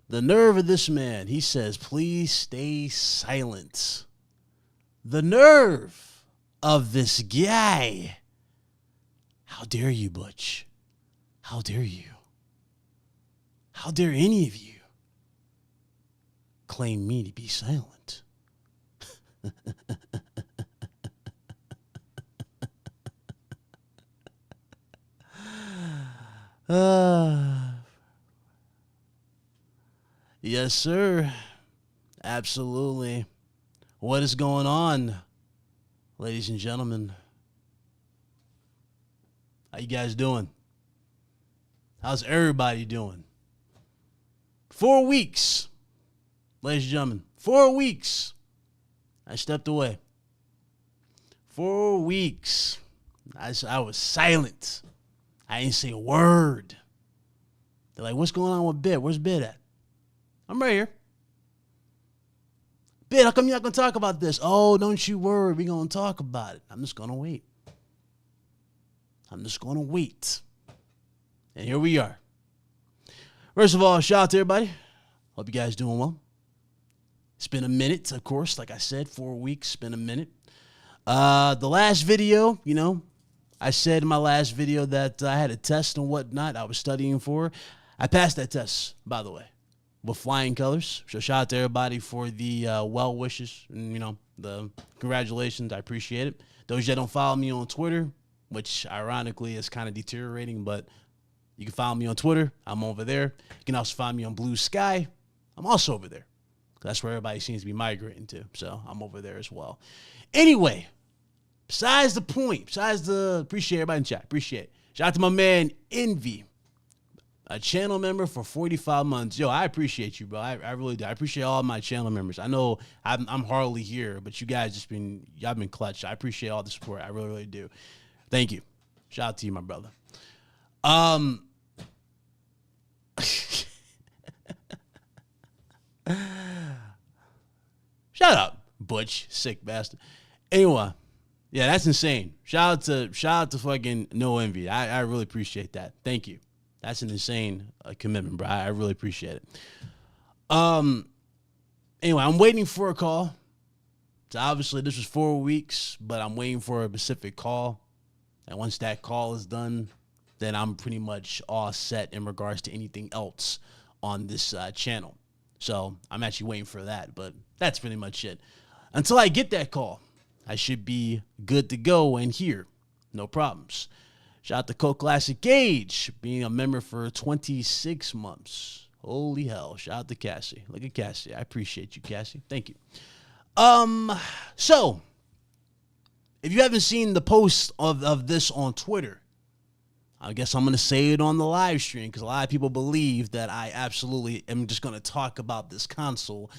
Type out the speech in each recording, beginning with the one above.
The nerve of this man. He says, please stay silent. The nerve of this guy. How dare you, Butch? How dare you? How dare any of you claim me to be silent? Yes, sir. Absolutely. What is going on, ladies and gentlemen? How you guys doing? How's everybody doing? 4 weeks, ladies and gentlemen. 4 weeks. I stepped away. 4 weeks. I was silent. I didn't say a word. They're like, what's going on with Bit? Where's Bit at? I'm right here. Bit, how come you're not going to talk about this? Oh, don't you worry. We're going to talk about it. I'm just going to wait. I'm just going to wait. And here we are. First of all, shout out to everybody. Hope you guys doing well. It's been a minute, of course. Like I said, 4 weeks. It's been a minute. The last video, I said in my last video that I had a test and whatnot I was studying for. I passed that test, by the way, with flying colors. So shout out to everybody for the well wishes and, the congratulations. I appreciate it. Those that don't follow me on Twitter, which ironically is kind of deteriorating, but you can follow me on Twitter. I'm over there. You can also find me on Blue Sky. I'm also over there. That's where everybody seems to be migrating to. So I'm over there as well. Anyway, besides the point, appreciate everybody in chat. Appreciate it. Shout out to my man, Envy, a channel member for 45 months. Yo, I appreciate you, bro. I really do. I appreciate all my channel members. I know I'm hardly here, but you guys y'all been clutch. I appreciate all the support. I really, really do. Thank you. Shout out to you, my brother. Shut up, Butch, sick bastard. Anyway, yeah, that's insane. Shout out to fucking No Envy. I really appreciate that. Thank you. That's an insane commitment, bro. I really appreciate it. Anyway, I'm waiting for a call. So obviously this was 4 weeks, but I'm waiting for a specific call. And once that call is done, then I'm pretty much all set in regards to anything else on this channel. So I'm actually waiting for that, but that's pretty much it. Until I get that call, I should be good to go and here. No problems. Shout out to Coke Classic Gage, being a member for 26 months. Holy hell. Shout out to Cassie. Look at Cassie. I appreciate you, Cassie. Thank you. So, if you haven't seen the post of this on Twitter, I guess I'm going to say it on the live stream because a lot of people believe that I absolutely am just going to talk about this console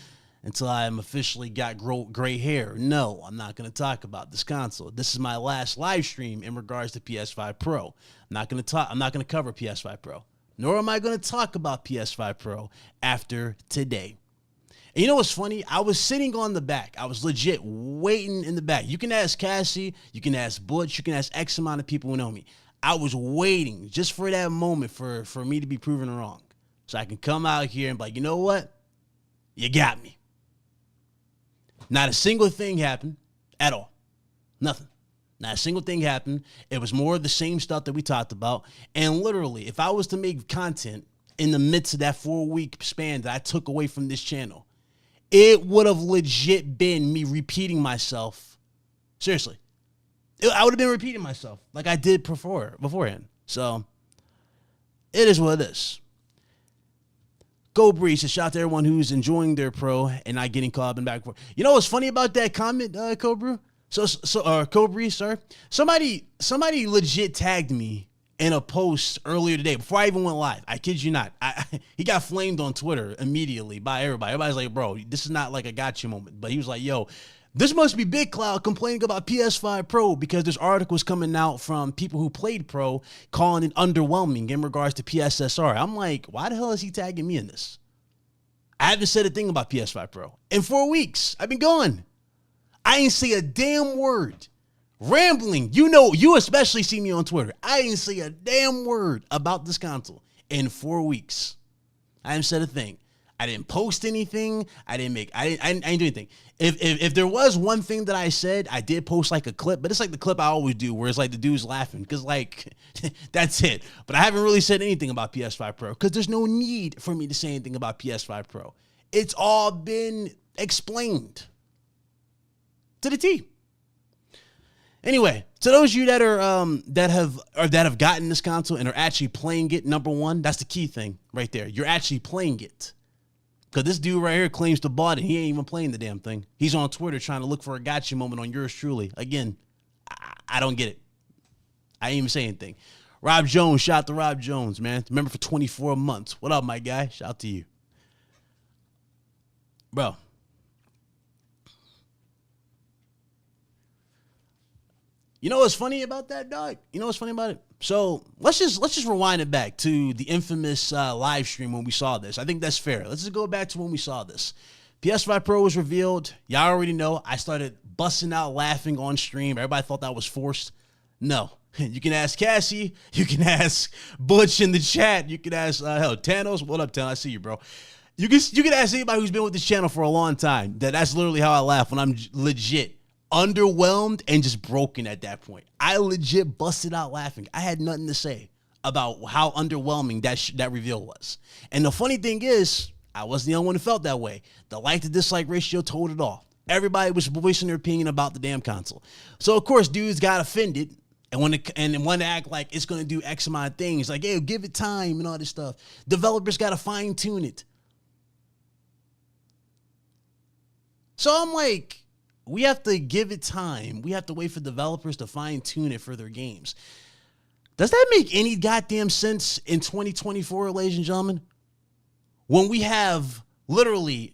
until I'm officially got gray hair. No, I'm not going to talk about this console. This is my last live stream in regards to PS5 Pro. I'm not going to cover PS5 Pro, nor am I going to talk about PS5 Pro after today. And you know what's funny? I was sitting on the back. I was legit waiting in the back. You can ask Cassie, you can ask Butch, you can ask X amount of people who know me. I was waiting just for that moment for me to be proven wrong. So I can come out here and be like, you know what? You got me. Not a single thing happened at all. Nothing. Not a single thing happened. It was more of the same stuff that we talked about. And literally, if I was to make content in the midst of that 4-week span that I took away from this channel, it would have legit been me repeating myself. Seriously. I would have been repeating myself like I did beforehand. So, it is what it is. Cobra says, shout out to everyone who's enjoying their pro and not getting caught up in back and forth. You know what's funny about that comment, Cobra? Cobra, sorry. Somebody legit tagged me in a post earlier today before I even went live. I kid you not. He got flamed on Twitter immediately by everybody. Everybody's like, bro, this is not like a gotcha moment. But he was like, yo, this must be Big Cloud complaining about PS5 Pro because there's articles coming out from people who played Pro calling it underwhelming in regards to PSSR. I'm like, why the hell is he tagging me in this? I haven't said a thing about PS5 Pro. In 4 weeks, I've been gone. I ain't say a damn word. Rambling. You especially see me on Twitter. I ain't say a damn word about this console in 4 weeks. I haven't said a thing. I didn't post anything. I didn't do anything. If there was one thing that I said, I did post like a clip, but it's like the clip I always do where it's like the dude's laughing because like that's it. But I haven't really said anything about PS5 Pro because there's no need for me to say anything about PS5 Pro. It's all been explained to the T. Anyway, to those of you that are that have gotten this console and are actually playing it, number one, that's the key thing right there. You're actually playing it. Because this dude right here claims to bought it. He ain't even playing the damn thing. He's on Twitter trying to look for a gotcha moment on yours truly. Again, I don't get it. I ain't even say anything. Rob Jones, shout out to Rob Jones, man. Remember for 24 months. What up, my guy? Shout out to you. Bro. You know what's funny about that, dog? You know what's funny about it? So let's just rewind it back to the infamous live stream when we saw this. I think that's fair. Let's just go back to when we saw this. PS5 Pro was revealed. Y'all already know. I started busting out laughing on stream. Everybody thought that was forced. No. You can ask Cassie. You can ask Butch in the chat. You can ask, Thanos. What up, Thanos? I see you, bro. You can ask anybody who's been with this channel for a long time. That's literally how I laugh when I'm legit underwhelmed and just broken at that point. I legit busted out laughing. I had nothing to say about how underwhelming that reveal was. And the funny thing is, I wasn't the only one who felt that way. The like to dislike ratio told it all. Everybody was voicing their opinion about the damn console. So of course, dudes got offended and wanted to act like it's gonna do X amount of things. Like, hey, give it time and all this stuff. Developers gotta fine tune it. So I'm like, we have to give it time. We have to wait for developers to fine-tune it for their games. Does that make any goddamn sense in 2024, ladies and gentlemen? When we have literally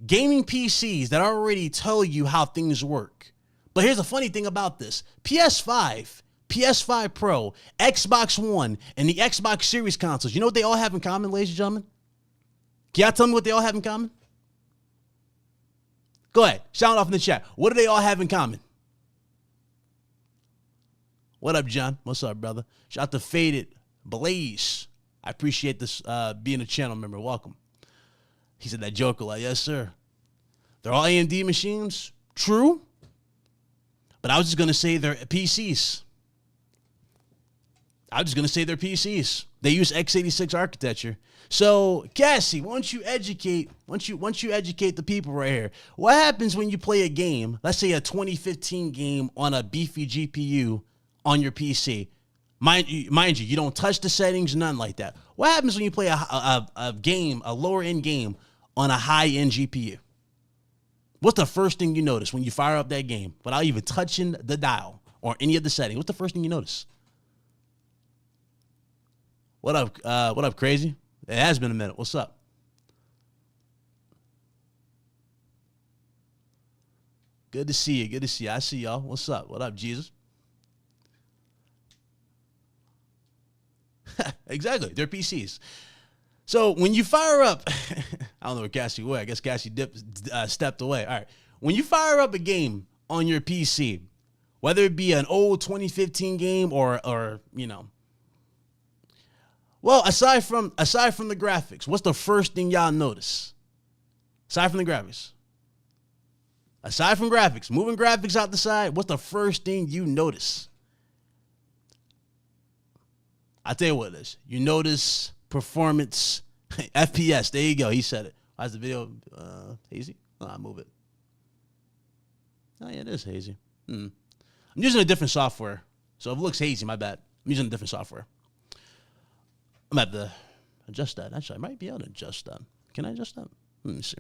gaming PCs that already tell you how things work. But here's the funny thing about this. PS5, PS5 Pro, Xbox One, and the Xbox Series consoles, you know what they all have in common, ladies and gentlemen? Can y'all tell me what they all have in common? Go ahead. Shout off in the chat. What do they all have in common? What up, John? What's up, brother? Shout out to Faded Blaze. I appreciate this being a channel member. Welcome. He said that joke a lot. Yes, sir. They're all AMD machines. True. But I was just going to say they're PCs. I was just going to say they're PCs. They use x86 architecture. So, Cassie, once you educate the people right here, what happens when you play a game, let's say a 2015 game on a beefy GPU on your PC? Mind you, you don't touch the settings, none like that. What happens when you play a game, a lower-end game on a high-end GPU? What's the first thing you notice when you fire up that game without even touching the dial or any of the settings? What's the first thing you notice? What up, crazy? It has been a minute. What's up? Good to see you. Good to see you. I see y'all. What's up? What up, Jesus? Exactly. They're PCs. So when you fire up, I don't know where Cassie went. I guess Cassie stepped away. All right. When you fire up a game on your PC, whether it be an old 2015 game or you know, well, aside from the graphics, what's the first thing y'all notice? Aside from the graphics. Aside from graphics, moving graphics out the side, what's the first thing you notice? I'll tell you what it is. You notice performance, FPS. There you go. He said it. Why is the video hazy? Oh, I'll move it. Oh, yeah, it is hazy. I'm using a different software. So if it looks hazy, my bad. I'm using a different software. I'm going to have to adjust that. Actually, I might be able to adjust that. Can I adjust that? Let me see.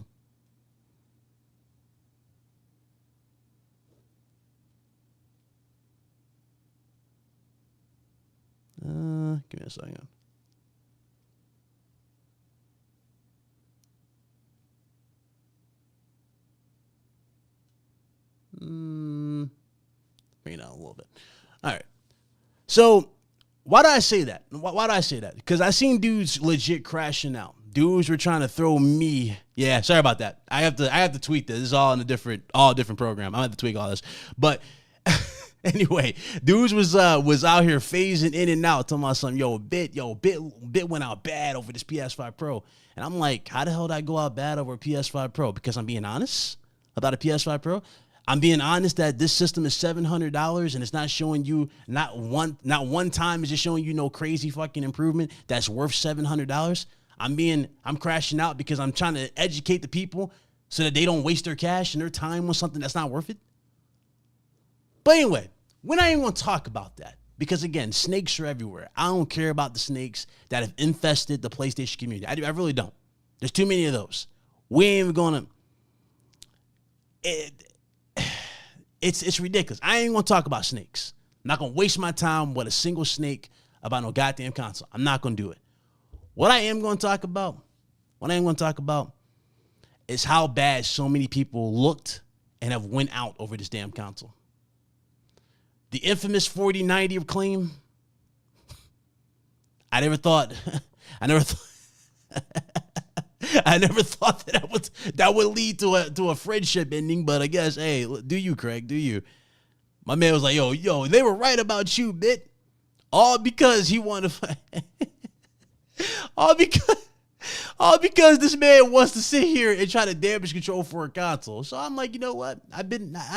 Give me a second. Bring it down a little bit. All right. So why do I say that? Why do I say that? Because I seen dudes legit crashing out. Dudes were trying to throw me. Yeah, sorry about that. I have to tweet this. This is all in a different program. I have to tweak all this. But Anyway, dudes was out here phasing in and out, talking about something. Bit went out bad over this PS5 Pro, and I'm like, how the hell did I go out bad over a PS5 Pro? Because I'm being honest about a PS5 Pro. I'm being honest that this system is $700 and it's not showing you not one time is it showing you no crazy fucking improvement that's worth $700. I'm crashing out because I'm trying to educate the people so that they don't waste their cash and their time on something that's not worth it. But anyway, we're not even going to talk about that because, again, snakes are everywhere. I don't care about the snakes that have infested the PlayStation community. I really don't. There's too many of those. We ain't even going to... It's ridiculous. I ain't going to talk about snakes. I'm not going to waste my time with a single snake about no goddamn console. I'm not going to do it. What I am going to talk about is how bad so many people looked and have went out over this damn console. The infamous 4090 claim. I never thought that would lead to a friendship ending, but I guess, hey, do you, Craig? Do you? My man was like, yo, they were right about you, bit. All because he wanted to all because this man wants to sit here and try to damage control for a console. So I'm like, you know what? I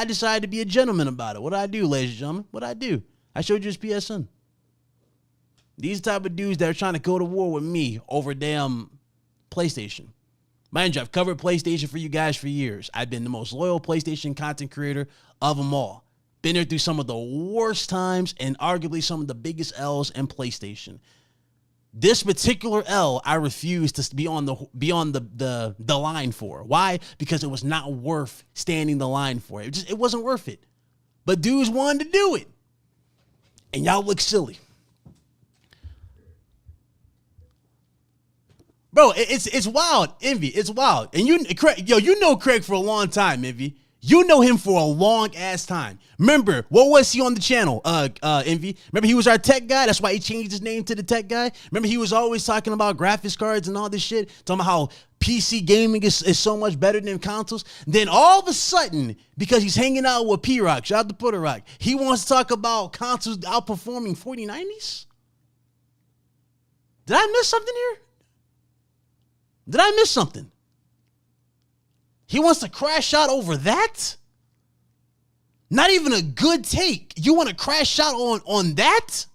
decided to be a gentleman about it. What I do, ladies and gentlemen? What I do? I showed you his PSN. These type of dudes that are trying to go to war with me over damn PlayStation. Mind you, I've covered PlayStation for you guys for years. I've been the most loyal PlayStation content creator of them all. Been there through some of the worst times and arguably some of the biggest L's in PlayStation. This particular L, I refuse to be on the line for. Why? Because it was not worth standing the line for. It wasn't worth it. But dudes wanted to do it. And y'all look silly. Bro, it's wild, Envy. It's wild. And you know Craig for a long time, Envy. You know him for a long ass time. Remember, what was he on the channel, Envy? Remember he was our tech guy? That's why he changed his name to the tech guy? Remember he was always talking about graphics cards and all this shit? Talking about how PC gaming is so much better than consoles? Then all of a sudden, because he's hanging out with P-Rock, shout out to Puerto Rock, he wants to talk about consoles outperforming 4090s? Did I miss something here? Did I miss something? He wants to crash out over that? Not even a good take. You want to crash out on that?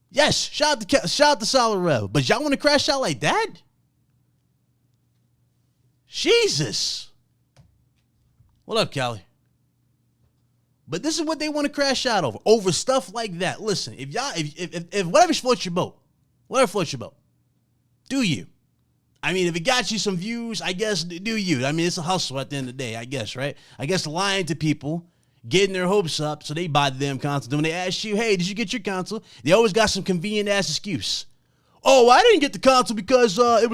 Yes, shout out to Solid Rev. But y'all want to crash out like that? Jesus. What up, Callie? But this is what they want to crash out over stuff like that. Listen, if whatever floats your boat, do you? I mean, if it got you some views, I guess do you. I mean, it's a hustle at the end of the day, I guess, right? I guess lying to people, getting their hopes up so they buy the damn console. Then when they ask you, hey, did you get your console? They always got some convenient ass excuse. Oh, I didn't get the console because it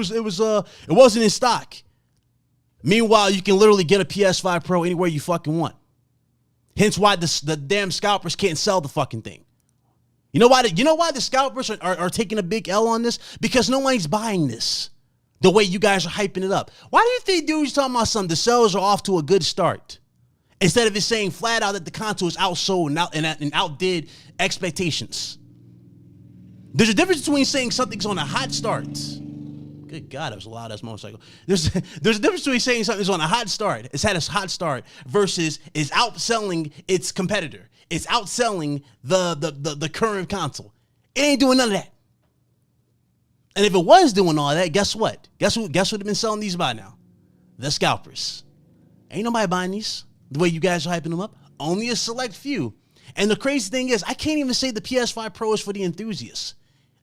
wasn't in stock. Meanwhile, you can literally get a PS5 Pro anywhere you fucking want. Hence why the damn scalpers can't sell the fucking thing. You know why the scalpers are taking a big L on this? Because no one's buying this. The way you guys are hyping it up. Why do you think dudes talking about something? The sales are off to a good start. Instead of it saying flat out that the console is outsold and outdid expectations. There's a difference between saying something's on a hot start. Good God, that was a loud ass motorcycle. There's a difference between saying something's on a hot start. It's had a hot start versus is outselling its competitor. It's outselling the current console. It ain't doing none of that. And if it was doing all that, guess what? Guess what have been selling these by now? The scalpers. Ain't nobody buying these the way you guys are hyping them up. Only a select few. And the crazy thing is, I can't even say the PS5 Pro is for the enthusiasts.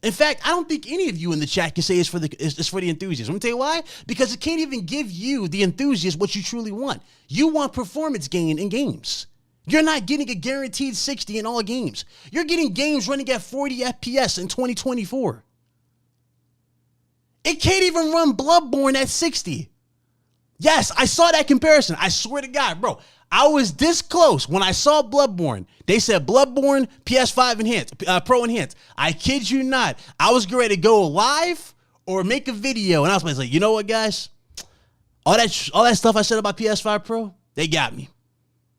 In fact, I don't think any of you in the chat can say it's for the enthusiasts. Let me tell you why. Because it can't even give you, the enthusiast, what you truly want. You want performance gain in games. You're not getting a guaranteed 60 in all games. You're getting games running at 40 FPS in 2024. It can't even run Bloodborne at 60. Yes, I saw that comparison. I swear to God, bro. I was this close when I saw Bloodborne. They said Bloodborne PS5 enhanced, Pro enhanced. I kid you not. I was ready to go live or make a video. And I was like, you know what, guys? All that stuff I said about PS5 Pro, they got me.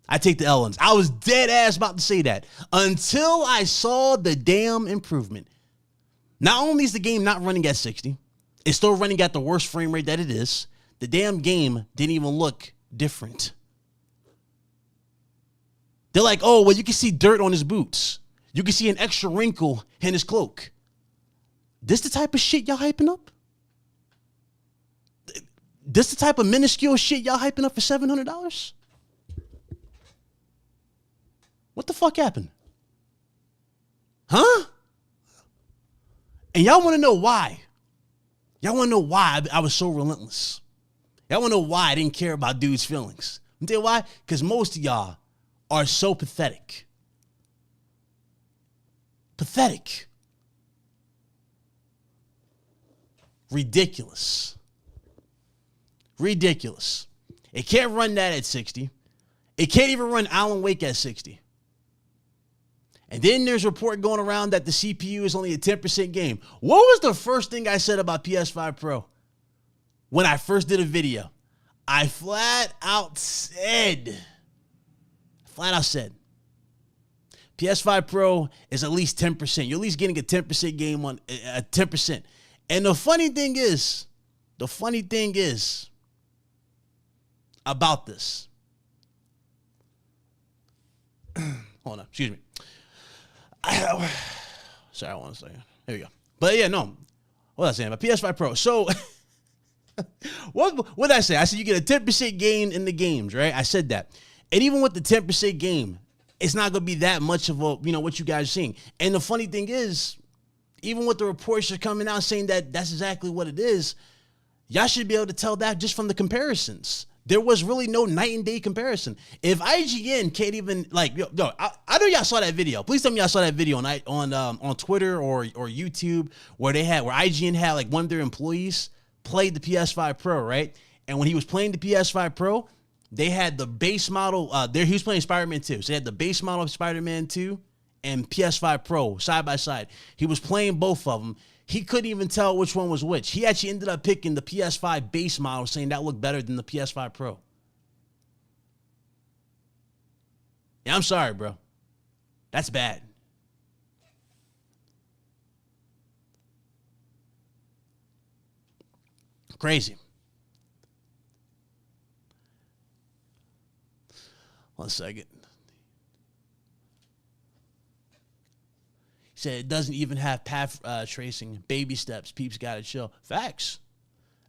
I take the L ones. I was dead ass about to say that until I saw the damn improvement. Not only is the game not running at 60, it's still running at the worst frame rate that it is. The damn game didn't even look different. They're like, oh, well, you can see dirt on his boots. You can see an extra wrinkle in his cloak. This the type of shit y'all hyping up? This the type of minuscule shit y'all hyping up for $700? What the fuck happened? Huh? And y'all want to know why? Y'all want to know why I was so relentless? Y'all want to know why I didn't care about dudes' feelings? You tell you why? Because most of y'all are so pathetic. Pathetic. Ridiculous. Ridiculous. It can't run that at 60. It can't even run Alan Wake at 60. And then there's a report going around that the CPU is only a 10% game. What was the first thing I said about PS5 Pro? When I first did a video, I flat out said, PS5 Pro is at least 10%. You're at least getting a 10% game on a 10%. And the funny thing is about this. Hold on, excuse me. Sorry, I want to say. Here we go. But yeah, no. What was I saying about PS5 Pro? So, what did I say? I said you get a 10% gain in the games, right? I said that. And even with the 10% game, it's not going to be that much of a, what you guys are seeing. And the funny thing is, even with the reports are coming out saying that that's exactly what it is, y'all should be able to tell that just from the comparisons. There was really no night and day comparison. If IGN can't even I know y'all saw that video. Please tell me y'all saw that video on Twitter or YouTube where IGN had like one of their employees played the PS5 Pro, right? And when he was playing the PS5 Pro, they had the base model. He was playing Spider-Man 2, so they had the base model of Spider-Man 2 and PS5 Pro side by side. He was playing both of them. He couldn't even tell which one was which. He actually ended up picking the PS5 base model, saying that looked better than the PS5 Pro. Yeah, I'm sorry, bro. That's bad. Crazy. One second. He said it doesn't even have path tracing. Baby steps. Peeps gotta chill. Facts.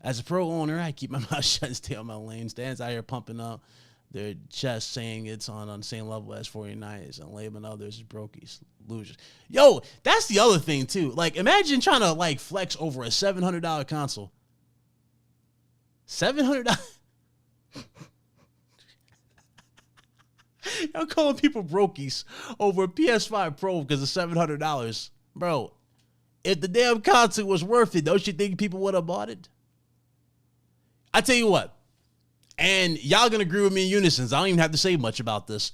As a pro owner, I keep my mouth shut and stay on my lane. Stands out here pumping up their chest, saying it's on the same level as 49ers and labeling others as brokies, losers. Yo, that's the other thing too. Like, imagine trying to flex over a $700 console. $700. Y'all calling people brokies over a PS5 Pro because of $700. Bro, if the damn console was worth it, don't you think people would have bought it? I tell you what, and y'all gonna agree with me in unison. I don't even have to say much about this.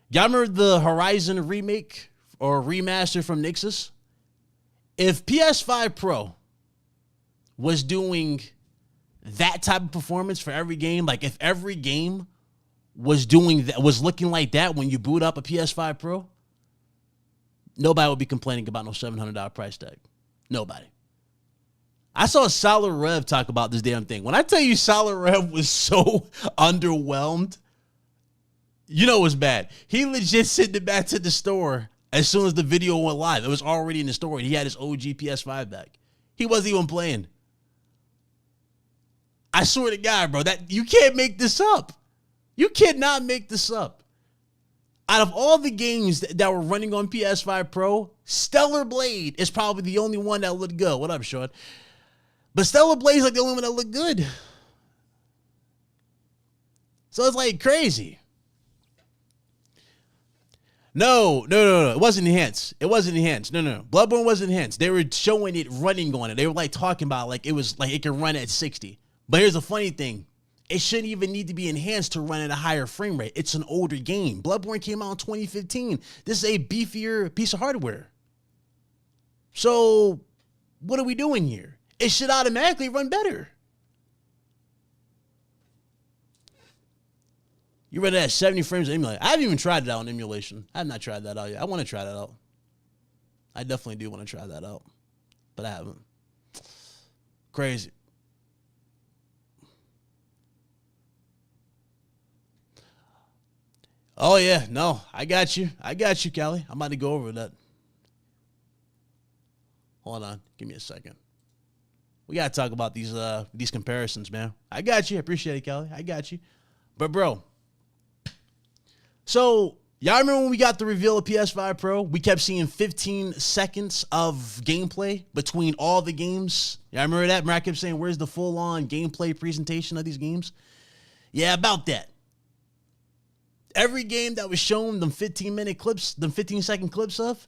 Y'all remember the Horizon remake or remaster from Nixus? If PS5 Pro was doing that type of performance for every game, like if every game was doing that, was looking like that when you boot up a PS5 Pro, nobody would be complaining about no $700 price tag. Nobody. I saw Solid Rev talk about this damn thing. When I tell you Solid Rev was so underwhelmed, you know it was bad. He legit sent it back to the store as soon as the video went live. It was already in the store and he had his OG PS5 back. He wasn't even playing. I swear to God, bro, that you can't make this up. You cannot make this up. Out of all the games that were running on PS5 Pro, Stellar Blade is probably the only one that looked good. What up, Sean? But Stellar Blade is like the only one that looked good. So it's like crazy. No. It wasn't enhanced. No. Bloodborne wasn't enhanced. They were showing it running on it. They were talking about it was like it can run at 60. But here's the funny thing. It shouldn't even need to be enhanced to run at a higher frame rate. It's an older game. Bloodborne came out in 2015. This is a beefier piece of hardware. So what are we doing here? It should automatically run better. You read it at 70 frames of emulator. I haven't even tried it out on emulation. I have not tried that out yet. I want to try that out. I definitely do want to try that out, but I haven't. Crazy. Oh, yeah. No, I got you. I got you, Callie. I'm about to go over that. Hold on. Give me a second. We got to talk about these comparisons, man. I got you. I appreciate it, Callie. I got you. But, bro, so y'all remember when we got the reveal of PS5 Pro? We kept seeing 15 seconds of gameplay between all the games. Y'all remember that? Remember I kept saying, where's the full-on gameplay presentation of these games? Yeah, about that. Every game that was shown them 15-minute clips, them 15-second clips of,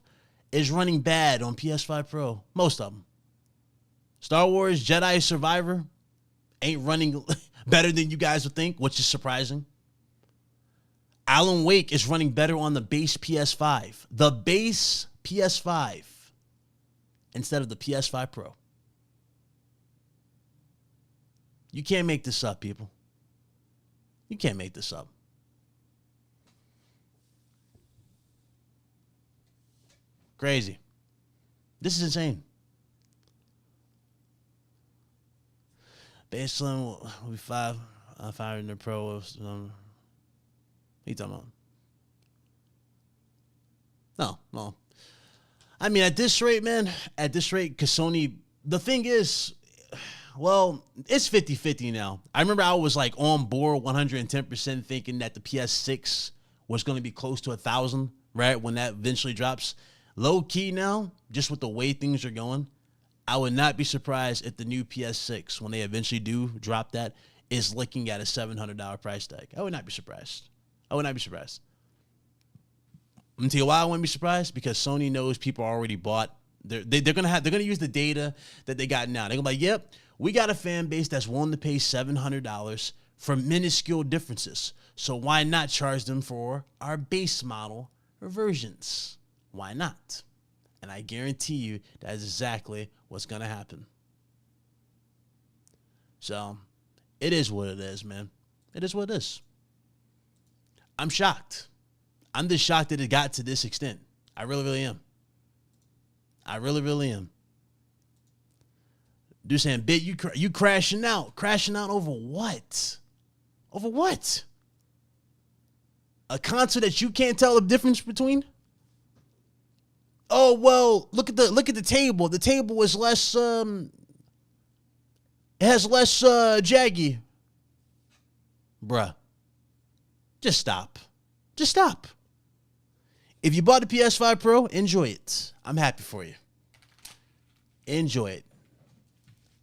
is running bad on PS5 Pro. Most of them. Star Wars Jedi Survivor ain't running better than you guys would think, which is surprising. Alan Wake is running better on the base PS5. The base PS5 instead of the PS5 Pro. You can't make this up, people. You can't make this up. Crazy. This is insane. Baseline will be 500 in the Pro. What are you talking about? No. I mean, at this rate, man, because Sony, the thing is, well, it's 50-50 now. I remember I was like on board 110% thinking that the PS6 was going to be close to 1,000, right? When that eventually drops. Low key now, just with the way things are going, I would not be surprised if the new PS6, when they eventually do drop that, is looking at a $700 price tag. I would not be surprised. I'm gonna tell you why I wouldn't be surprised, because Sony knows people already bought. They're gonna use the data that they got now. They're gonna be like, yep, we got a fan base that's willing to pay $700 for minuscule differences. So why not charge them for our base model versions? Why not? And I guarantee you that is exactly what's gonna happen. So it is what it is, man. It is what it is. I'm shocked. I'm just shocked that it got to this extent. I really, really am. I really, really am. Dude saying, Bit, you crashing out. Crashing out over what? Over what? A console that you can't tell the difference between? Oh, well, look at the table. The table is less it has less jaggy. Bruh. Just stop. Just stop. If you bought the PS5 Pro, enjoy it. I'm happy for you. Enjoy it.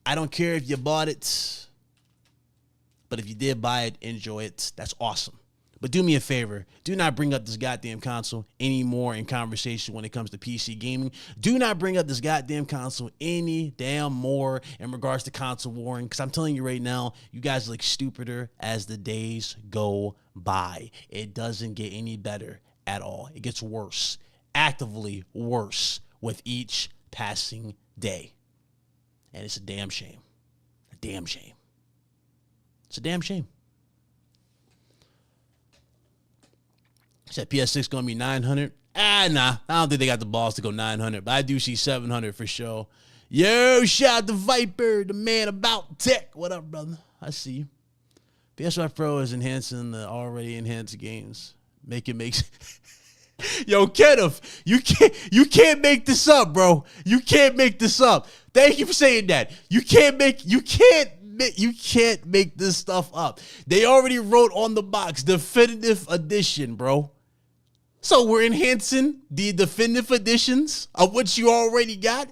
I don't care if you bought it, but if you did buy it, enjoy it. That's awesome. But do me a favor. Do not bring up this goddamn console anymore in conversation when it comes to PC gaming. Do not bring up this goddamn console any damn more in regards to console warring, because I'm telling you right now, you guys look stupider as the days go by. It doesn't get any better at all. It gets worse. Actively worse with each passing day. And it's a damn shame. A damn shame. It's a damn shame. Said PS6 gonna be 900. Nah. I don't think they got the balls to go 900, but I do see 700 for sure. Yo, shout out to Viper, the man about tech. What up, brother? I see you. PS5 Pro is enhancing the already enhanced games. Make Yo, Kenneth, you can't make this up, bro. You can't make this up. Thank you for saying that. You can't make this stuff up. They already wrote on the box, definitive edition, bro. So we're enhancing the definitive editions of what you already got?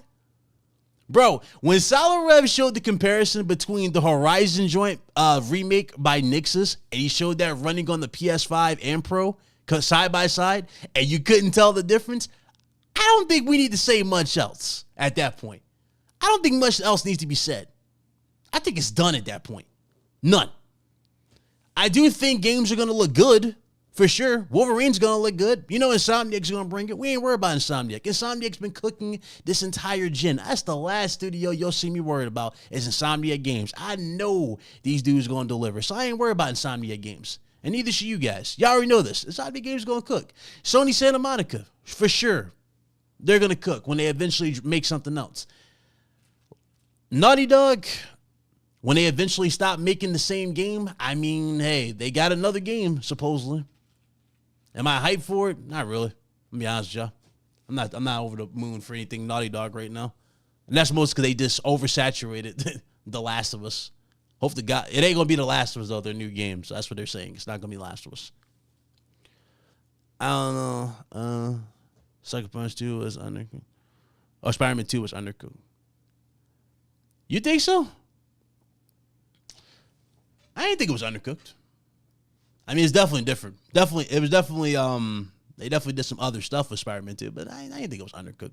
Bro, when Salarev showed the comparison between the Horizon joint remake by Nixus, and he showed that running on the PS5 and Pro side by side, and you couldn't tell the difference, I don't think we need to say much else at that point. I don't think much else needs to be said. I think it's done at that point. None. I do think games are going to look good, for sure. Wolverine's going to look good. You know Insomniac's going to bring it. We ain't worried about Insomniac. Insomniac's been cooking this entire gen. That's the last studio you'll see me worried about is Insomniac Games. I know these dudes going to deliver, so I ain't worried about Insomniac Games. And neither should you guys. Y'all already know this. Zombie game's going to cook. Sony Santa Monica, for sure. They're going to cook when they eventually make something else. Naughty Dog, when they eventually stop making the same game, I mean, hey, they got another game, supposedly. Am I hyped for it? Not really. I'll be honest with y'all. I'm not over the moon for anything Naughty Dog right now. And that's mostly because they just oversaturated The Last of Us. Hope to God. It ain't going to be The Last of Us, though, their new game. So that's what they're saying. It's not going to be Last of Us. I don't know. Sucker Punch 2 was undercooked. Oh, Spider-Man 2 was undercooked. You think so? I didn't think it was undercooked. I mean, it's definitely different. They definitely did some other stuff with Spider-Man 2, but I didn't think it was undercooked.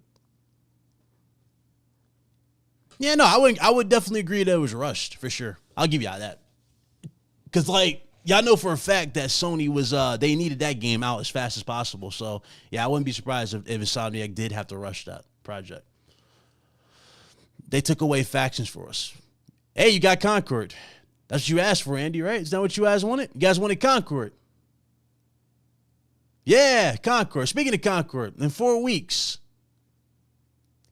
Yeah, no, I would definitely agree that it was rushed, for sure. I'll give y'all that. Because, like, y'all know for a fact that Sony was, they needed that game out as fast as possible. So, yeah, I wouldn't be surprised if Insomniac did have to rush that project. They took away factions for us. Hey, you got Concord. That's what you asked for, Andy, right? Is that what you guys wanted? You guys wanted Concord. Yeah, Concord. Speaking of Concord, in 4 weeks,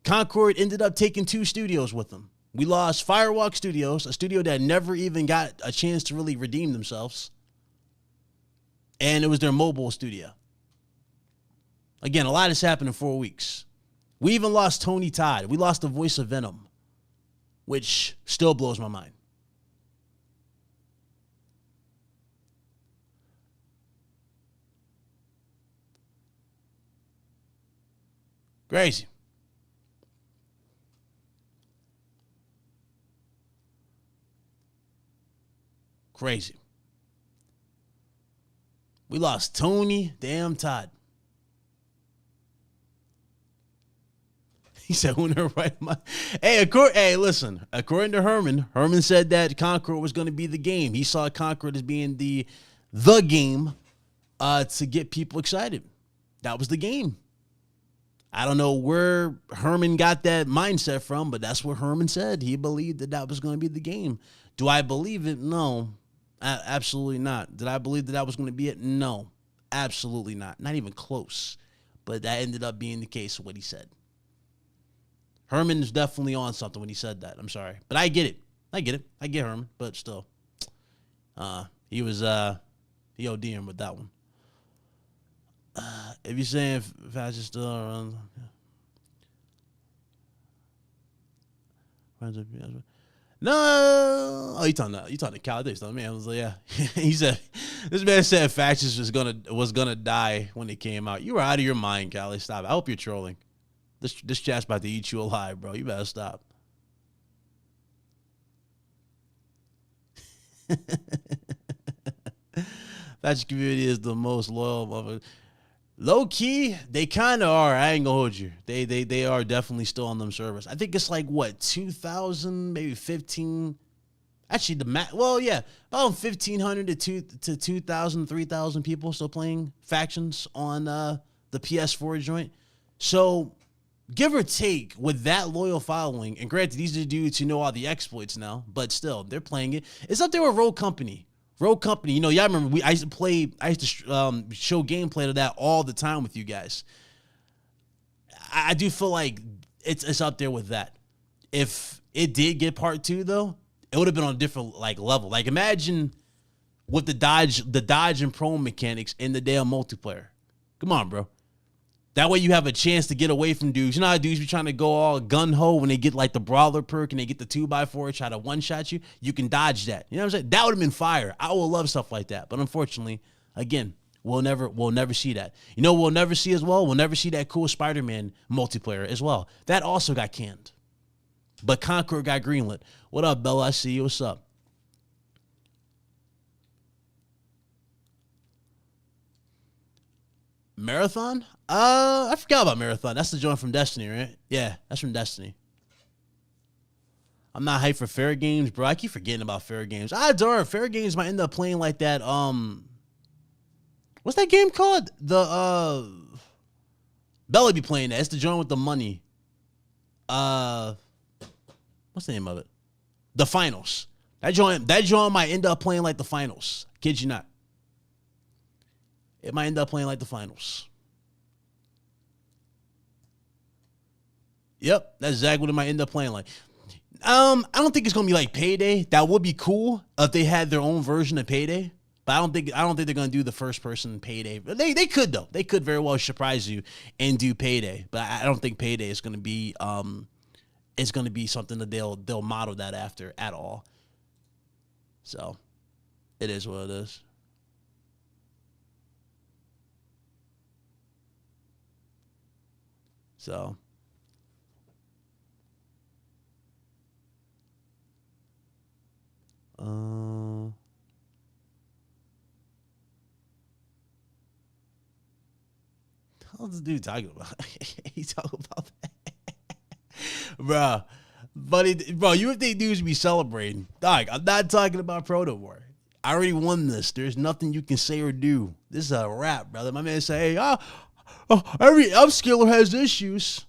Concord ended up taking 2 studios with them. We lost Firewalk Studios, a studio that never even got a chance to really redeem themselves. And it was their mobile studio. Again, a lot has happened in 4 weeks. We even lost Tony Todd. We lost the voice of Venom, which still blows my mind. Crazy. Crazy. We lost Tony damn Todd. He said, "Who in her right mind?" Hey, listen. According to Herman said that Concord was going to be the game. He saw Concord as being the game to get people excited. That was the game. I don't know where Herman got that mindset from, but that's what Herman said. He believed that was going to be the game. Do I believe it? No, absolutely not. Did I believe that was going to be it? No, absolutely not. Not even close. But that ended up being the case of what he said. Herman is definitely on something when he said that. I'm sorry. But I get it. I get Herman, but still. He was he OD'ing with that one. If you're saying Fast is still around, no. Oh, you talking to Cal Davis? Man, I was like, yeah. He said this man said Factions was gonna die when it came out. You were out of your mind, Callie. Stop. I hope you're trolling. This chat's about to eat you alive, bro. You better stop. Faction community is the most loyal of it. Low key, they kind of are. I ain't gonna hold you. They are definitely still on them servers. I think it's like what 2,000, maybe 15. Actually, about 1,500 to 2,000, 3,000 people still playing Factions on the PS4 joint. So, give or take, with that loyal following, and granted, these are the dudes who know all the exploits now, but still, they're playing it. It's up there with Rogue Company. Rogue Company, you know, y'all remember I used to show gameplay of that all the time with you guys. I do feel like it's up there with that. If it did get part 2 though, it would have been on a different level. Like imagine with the dodge and prone mechanics in the damn multiplayer. Come on, bro. That way you have a chance to get away from dudes. You know how dudes be trying to go all gun-ho when they get like the Brawler perk and they get the 2x4 try to one-shot you? You can dodge that. You know what I'm saying? That would have been fire. I would love stuff like that. But unfortunately, again, we'll never see that. You know what we'll never see as well? We'll never see that cool Spider-Man multiplayer as well. That also got canned. But Concord got greenlit. What up, Bella? I see you. What's up? Marathon? I forgot about Marathon. That's the joint from Destiny, right? Yeah, that's from Destiny. I'm not hyped for Fair Games, bro. I keep forgetting about Fair Games. I adore it. Fair Games might end up playing like that. What's that game called? The Bella be playing that. It's the joint with the money. What's the name of it? The Finals. That joint might end up playing like the Finals. Kid you not. It might end up playing like the finals. Yep, that's exactly what it might end up playing like. I don't think it's gonna be like Payday. That would be cool if they had their own version of Payday. But I don't think they're gonna do the first person Payday. They could though. They could very well surprise you and do Payday. But I don't think Payday is gonna be something that they'll model that after at all. So it is what it is. So how's this dude talking about? He talking about that, bro. You would think dudes be celebrating, dog. I'm not talking about Pro no more. I already won this. There's nothing you can say or do. This is a wrap, brother. My man say, hey, every upscaler has issues.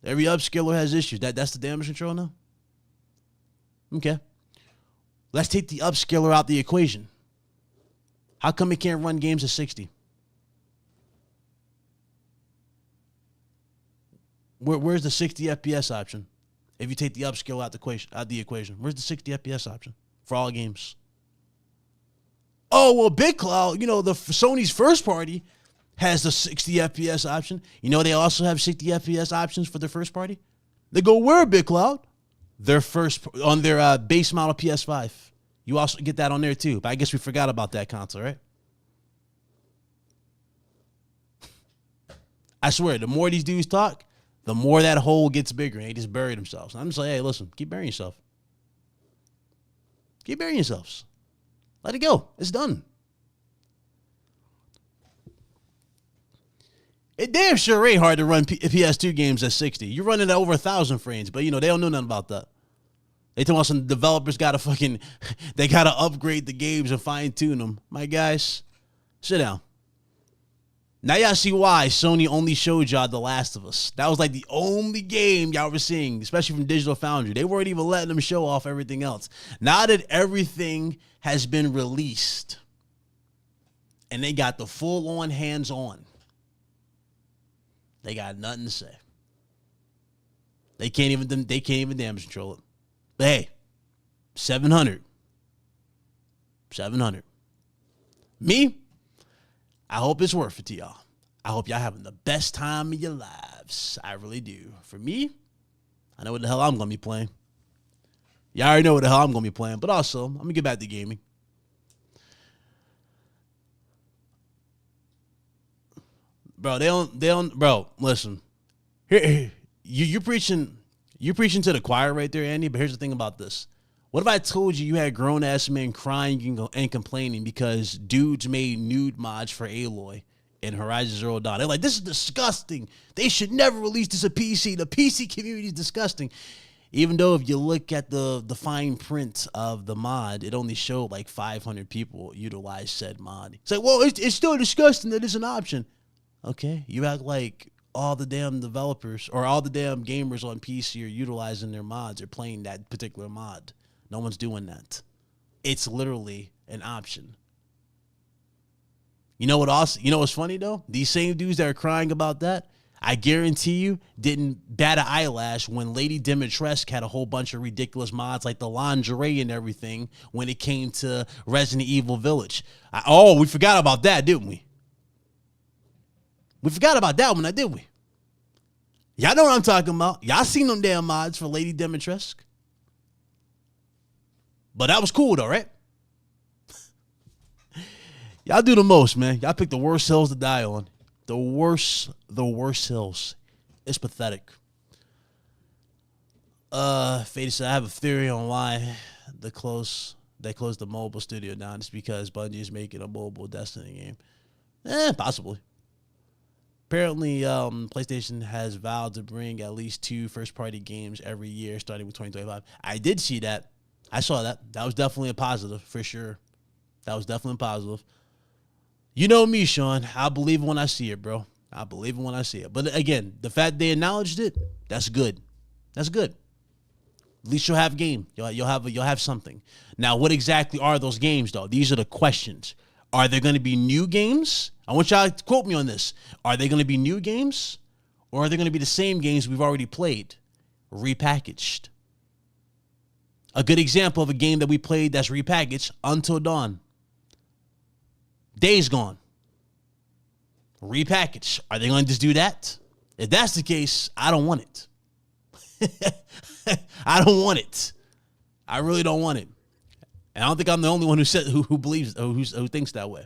Every upscaler has issues. That's the damage control now? Okay. Let's take the upscaler out the equation. How come it can't run games at 60? Where's the 60 FPS option? If you take the upscale out the equation, where's the 60 FPS option for all games? Oh, well, BitCloud, the Sony's first party has the 60 FPS option. They also have 60 FPS options for their first party. They go, where, BitCloud? On their base model PS5. You also get that on there too. But I guess we forgot about that console, right? I swear, the more these dudes talk, the more that hole gets bigger. And they just bury themselves. I'm just like, hey, listen, keep burying yourself. Keep burying yourselves. Let it go. It's done. It damn sure ain't hard to run PS2 games at 60. You're running at over 1,000 frames, but they don't know nothing about that. They tell us some developers gotta upgrade the games and fine tune them. My guys, sit down. Now y'all see why Sony only showed y'all The Last of Us. That was like the only game y'all were seeing, especially from Digital Foundry. They weren't even letting them show off everything else. Now that everything has been released and they got the full-on hands-on, they got nothing to say. They can't even damage control it. But hey, 700. Me, I hope it's worth it to y'all. I hope y'all having the best time of your lives. I really do. For me, I know what the hell I'm going to be playing. Y'all already know what the hell I'm going to be playing. But also, I'm going to get back to gaming. Bro, bro, listen. Here, you're preaching to the choir right there, Andy, but here's the thing about this. What if I told you had grown-ass men crying and complaining because dudes made nude mods for Aloy in Horizon Zero Dawn? They're like, this is disgusting. They should never release this a PC. The PC community is disgusting. Even though if you look at the fine print of the mod, it only showed like 500 people utilize said mod. It's like, well, it's still disgusting that it's an option. Okay, you act like all the damn developers or all the damn gamers on PC are utilizing their mods or playing that particular mod. No one's doing that. It's literally an option. You know what's funny though? These same dudes that are crying about that, I guarantee you didn't bat an eyelash when Lady Dimitrescu had a whole bunch of ridiculous mods like the lingerie and everything when it came to Resident Evil Village. We forgot about that, didn't we? We forgot about that one, now, did we? Y'all know what I'm talking about. Y'all seen them damn mods for Lady Dimitrescu. But that was cool, though, right? Y'all do the most, man. Y'all pick the worst hills to die on. The worst hills. It's pathetic. Fady said, I have a theory on why they closed the mobile studio down. It's because Bungie is making a mobile Destiny game. Possibly. Apparently, PlayStation has vowed to bring at least 2 first-party games every year, starting with 2025. I did see that. I saw that. That was definitely a positive, for sure. That was definitely positive. You know me, Sean. I believe it when I see it, bro. I believe it when I see it. But again, the fact they acknowledged it, that's good. That's good. At least you'll have a game. You'll have something. Now, what exactly are those games, though? These are the questions. Are there going to be new games? I want y'all to quote me on this. Are they going to be new games, or are they going to be the same games we've already played, repackaged? A good example of a game that we played that's repackaged, Until Dawn. Days Gone. Repackaged. Are they going to just do that? If that's the case, I don't want it. I don't want it. I really don't want it. And I don't think I'm the only one who believes who thinks that way.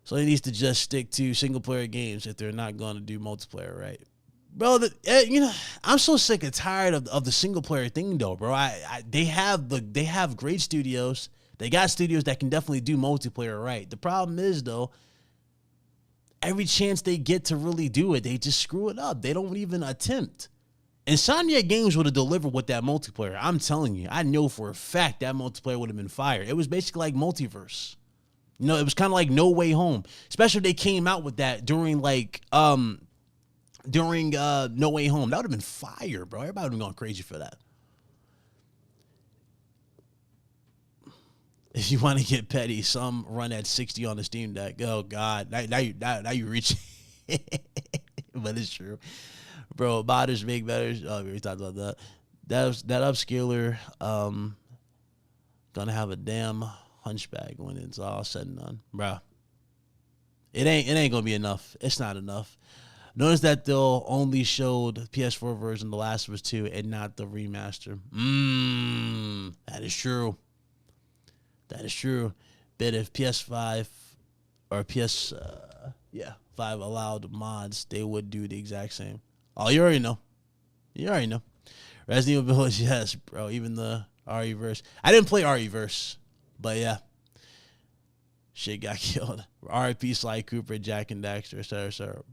So he needs to just stick to single player games if they're not going to do multiplayer, right? Bro, I'm so sick and tired of the single player thing, though, bro. They have great studios. They got studios that can definitely do multiplayer, right? The problem is, though, every chance they get to really do it, they just screw it up. They don't even attempt. Insomniac Games would have delivered with that multiplayer. I'm telling you, I know for a fact that multiplayer would have been fire. It was basically like Multiverse. You know, it was kind of like No Way Home. Especially if they came out with that during No Way Home. That would have been fire, bro. Everybody would have been going crazy for that. If you want to get petty, some run at 60 on the Steam Deck. Oh God, now you reach. But it's true, bro. Modders make better. Oh, we already talked about that. That upscaler gonna have a damn hunchback when it's all said and done, bro. It ain't gonna be enough. It's not enough. Notice that they'll only showed PS4 version, The Last of Us 2, and not the remaster. That is true. That is true. But if PS5 or PS5 allowed mods, they would do the exact same. Oh, you already know. You already know. Resident Evil Village, yes, bro. Even the RE-verse. I didn't play RE-verse, but yeah. Shit got killed. R.I.P. Sly Cooper, Jack and Daxter, etc.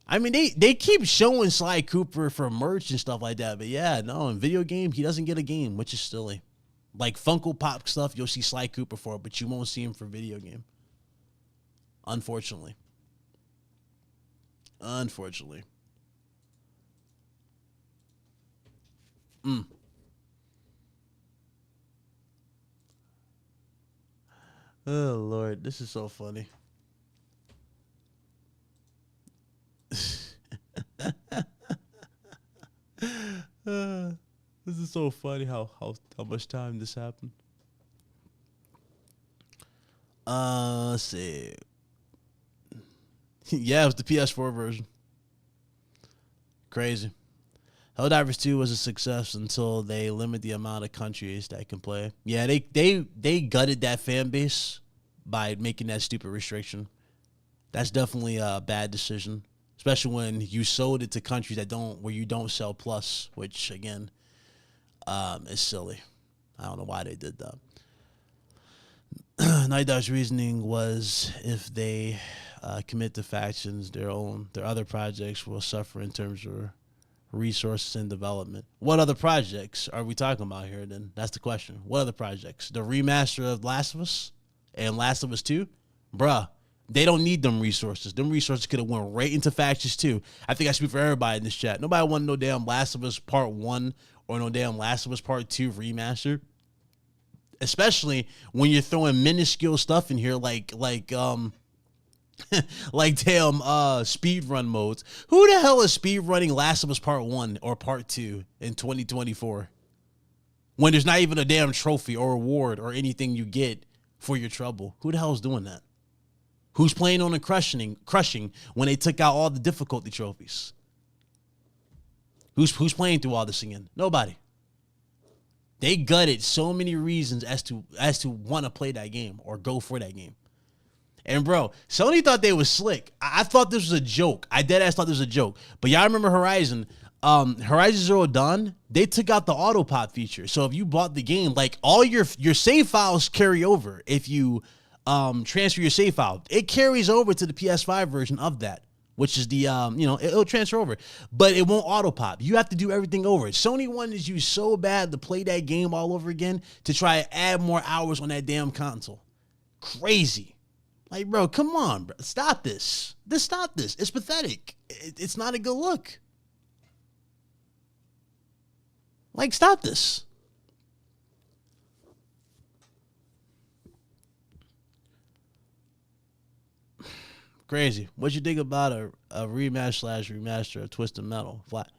I mean, they keep showing Sly Cooper for merch and stuff like that, but yeah, no, in video game, he doesn't get a game, which is silly. Like Funko Pop stuff, you'll see Sly Cooper for it, but you won't see him for video game. Unfortunately. Unfortunately. Oh, Lord. This is so funny. This is so funny how much time this happened. Let's see. Yeah, it was the PS4 version. Crazy. Helldivers 2 was a success until they limit the amount of countries that can play. Yeah, they gutted that fan base by making that stupid restriction. That's definitely a bad decision, especially when you sold it to countries where you don't sell Plus, which again is silly. I don't know why they did that. Night Dog's reasoning was if they commit to factions, their other projects will suffer in terms of resources and development. What other projects are we talking about here then? That's the question. What other projects? The remaster of Last of Us and Last of Us 2? Bruh, they don't need them resources. Them resources could have went right into factions too. I think I speak for everybody in this chat. Nobody want no damn Last of Us Part 1 or no damn Last of Us Part 2 remaster. Especially when you're throwing minuscule stuff in here like damn speed run modes. Who the hell is speed running Last of Us Part 1 or Part 2 in 2024? When there's not even a damn trophy or reward or anything you get for your trouble. Who the hell is doing that? Who's playing on the crushing when they took out all the difficulty trophies? Who's playing through all this again? Nobody. They gutted so many reasons as to want to play that game or go for that game. And bro, Sony thought they was slick. I thought this was a joke. I deadass thought this was a joke. But y'all remember Horizon? Horizon Zero Dawn, they took out the auto pop feature. So if you bought the game, like all your save files carry over. If you transfer your save file, it carries over to the PS5 version of that, which is the it'll transfer over, but it won't auto pop. You have to do everything over. Sony wanted you so bad to play that game all over again to try to add more hours on that damn console. Crazy. Like, bro, come on, bro. Stop this. Stop this. It's pathetic. It's not a good look. Like, stop this. Crazy. What you think about a remaster of Twisted Metal? Flat.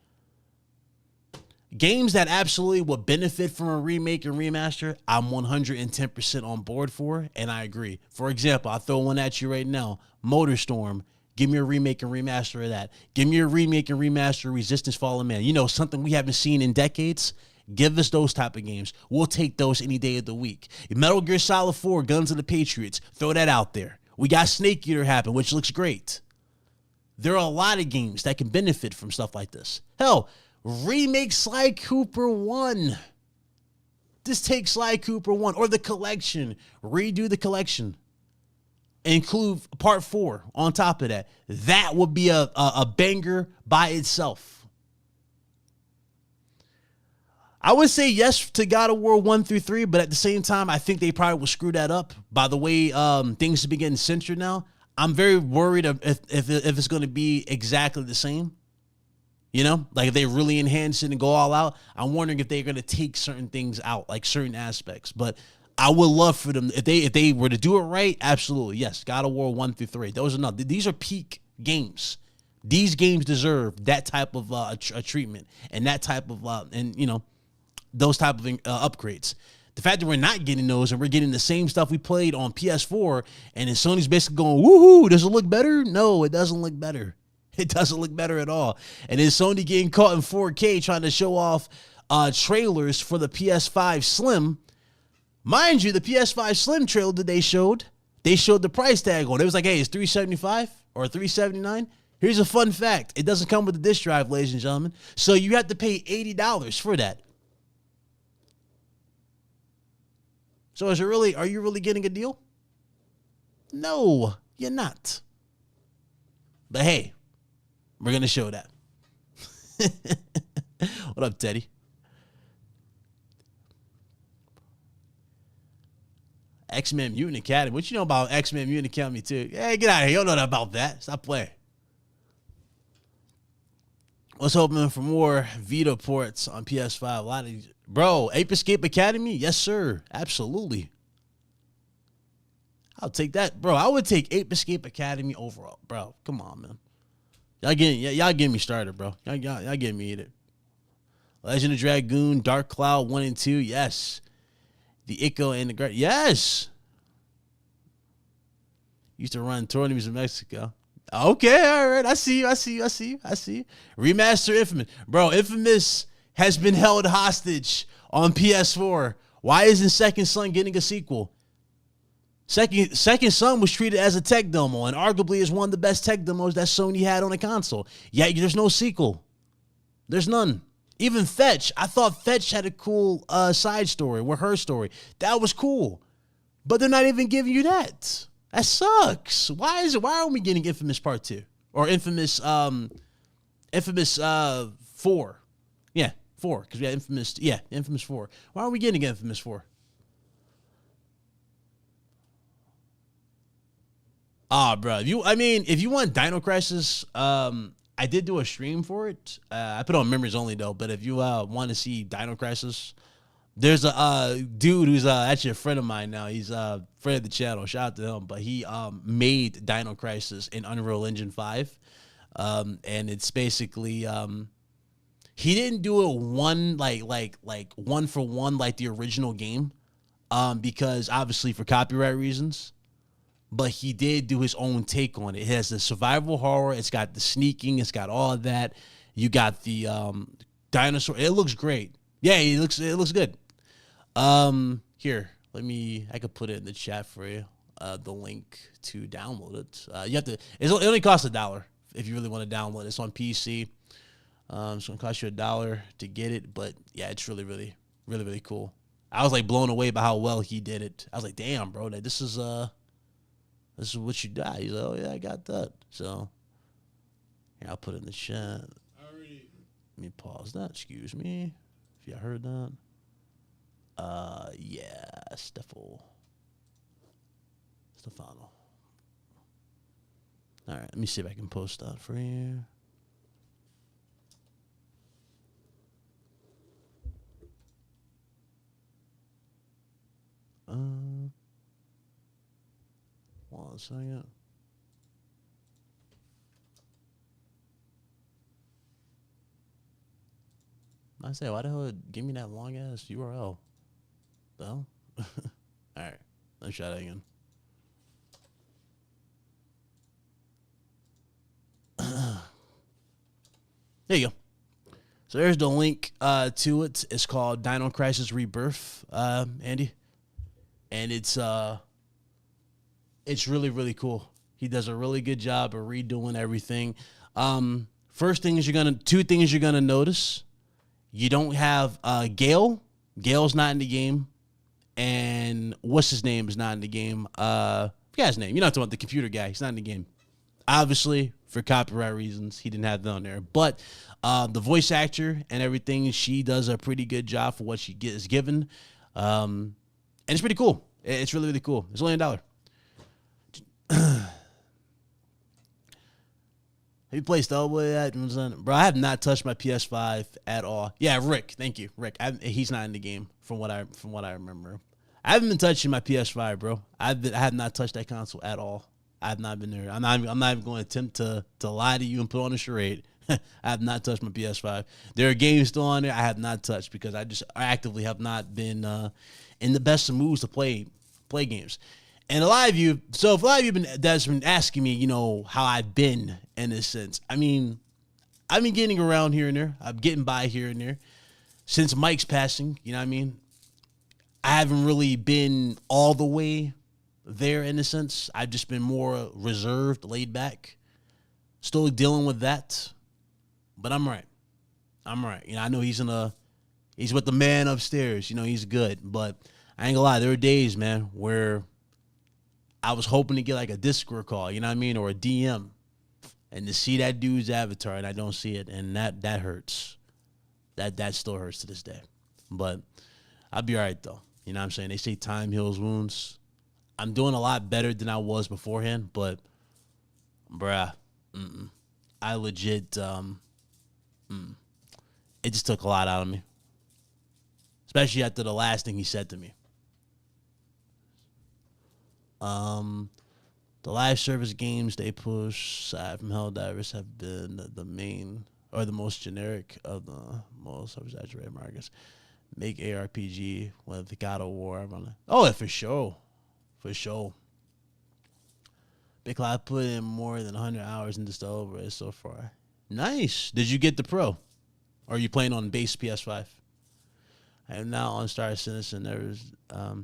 Games that absolutely would benefit from a remake and remaster, I'm 110% on board for, and I agree. For example, I'll throw one at you right now. MotorStorm. Give me a remake and remaster of that. Give me a remake and remaster of Resistance Fallen Man. You know, something we haven't seen in decades. Give us those type of games. We'll take those any day of the week. Metal Gear Solid 4, Guns of the Patriots. Throw that out there. We got Snake Eater happen, which looks great. There are a lot of games that can benefit from stuff like this. Hell, remake Sly Cooper 1. Just take Sly Cooper 1 or the collection. Redo the collection. Include part 4 on top of that. That would be a banger by itself. I would say yes to God of War 1 through 3, but at the same time, I think they probably will screw that up by the way things have been getting censored now. I'm very worried if it's going to be exactly the same. You know, like if they really enhance it and go all out, I'm wondering if they're going to take certain things out, like certain aspects. But I would love for them if they were to do it right. Absolutely, yes. God of War 1 through 3. Those are not. These are peak games. These games deserve that type of a treatment and that type of and you know those type of upgrades. The fact that we're not getting those and we're getting the same stuff we played on PS4 and then Sony's basically going, woohoo, does it look better? No, it doesn't look better. It doesn't look better at all. And then Sony getting caught in 4K trying to show off trailers for the PS5 Slim. Mind you, the PS5 Slim trailer that they showed the price tag on it. It was like, hey, it's $375 or $379. Here's a fun fact. It doesn't come with the disc drive, ladies and gentlemen. So you have to pay $80 for that. So are you really getting a deal? No, you're not. But hey, we're going to show that. What up, Teddy? X-Men Mutant Academy. What you know about X-Men Mutant Academy, too? Hey, get out of here. You don't know about that. Stop playing. Let's open for more Vita ports on PS5. A lot of these. Bro, Ape Escape Academy? Yes, sir. Absolutely. I'll take that. Bro, I would take Ape Escape Academy overall. Bro, come on, man. Y'all getting me started, bro. Y'all getting me it. Legend of Dragoon, Dark Cloud 1 and 2. Yes. The Ico and the Great. Yes. Used to run tournaments in Mexico. Okay, all right. I see you. Remaster Infamous. Bro, Infamous has been held hostage on PS4. Why isn't Second Son getting a sequel? Second Son was treated as a tech demo and arguably is one of the best tech demos that Sony had on a console. Yet there's no sequel. There's none. Even Fetch. I thought Fetch had a cool side story with her story. That was cool. But they're not even giving you that. That sucks. Why aren't we getting Infamous Part 2? Or Infamous 4. Yeah, 4. Because we had Infamous 4. Why aren't we getting Infamous 4? Bro. If you want Dino Crisis, I did do a stream for it. I put it on members only though. But if you want to see Dino Crisis, there's a dude who's actually a friend of mine now. He's a friend of the channel. Shout out to him. But he made Dino Crisis in Unreal Engine 5, and it's basically he didn't do it one for one like the original game, because obviously for copyright reasons. But he did do his own take on it. It has the survival horror. It's got the sneaking. It's got all of that. You got the dinosaur. It looks great. Yeah, it looks good. Here, I could put it in the chat for you. The link to download it. It only costs $1 if you really want to download it. It's on PC. It's gonna cost you $1 to get it. But yeah, it's really, really, really, really cool. I was like blown away by how well he did it. I was like, damn, bro, this is what you got. He's like, oh, yeah, I got that. So, yeah, I'll put it in the chat. Let me pause that. Excuse me. If you heard that. Yeah, Stefano. All right, let me see if I can post that for you. One second. I say, why the hell give me that long ass URL? Well, all right, let's try that again. There you go. So there's the link to it. It's called Dino Crisis Rebirth, Andy, and it's really really cool. He does a really good job of redoing everything. Two things you're gonna notice. You don't have Gale. Gale's not in the game, and what's his name is not in the game. Forgot his name. You're not talking about the computer guy. He's not in the game. Obviously, for copyright reasons, he didn't have that on there. But the voice actor and everything, she does a pretty good job for what she is given. And it's pretty cool. It's really, really cool. It's only $1. Have you played Starboy? Bro, I have not touched my PS5 at all. Yeah, Rick. Thank you, Rick. He's not in the game from what I remember. I haven't been touching my PS5, bro. I have not touched that console at all. I have not been there. I'm not even going to attempt to lie to you and put on a charade. I have not touched my PS5. There are games still on there I have not touched because I actively have not been in the best of moods to play games. And a lot of you that's been asking me, you know, how I've been in this sense. I mean, I've been getting around here and there. I'm getting by here and there. Since Mike's passing, you know what I mean? I haven't really been all the way there in a sense. I've just been more reserved, laid back. Still dealing with that. But I'm right. You know, I know he's with the man upstairs. You know, he's good. But I ain't gonna lie, there were days, man, where I was hoping to get like a Discord call, you know what I mean, or a DM, and to see that dude's avatar and I don't see it, and that hurts. That still hurts to this day. But I'll be all right though. You know what I'm saying? They say time heals wounds. I'm doing a lot better than I was beforehand, but bruh, I legit it just took a lot out of me. Especially after the last thing he said to me. The live service games they push aside from Helldivers have been the main or the most generic of the most exaggerated markets. Make ARPG with God of War. Oh, for sure. For sure. Big Cloud put in more than 100 hours into Cobra so far. Nice. Did you get the Pro? Or are you playing on base PS5? I am now on Star Citizen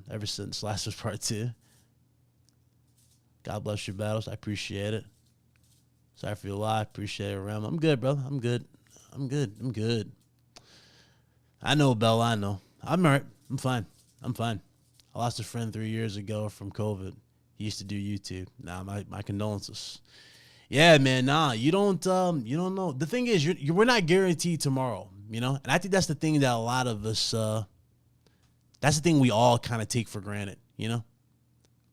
ever since Last of Us Part 2. God bless your battles. I appreciate it. Sorry for your lie. Appreciate it, Ram. I'm good, bro. I'm good. I know, Bella. I know. I'm all right. I'm fine. I lost a friend 3 years ago from COVID. He used to do YouTube. Nah, my condolences. Yeah, man. Nah, you don't know. The thing is, we're not guaranteed tomorrow. You know, and I think that's the thing that a lot of us. That's the thing we all kind of take for granted. You know,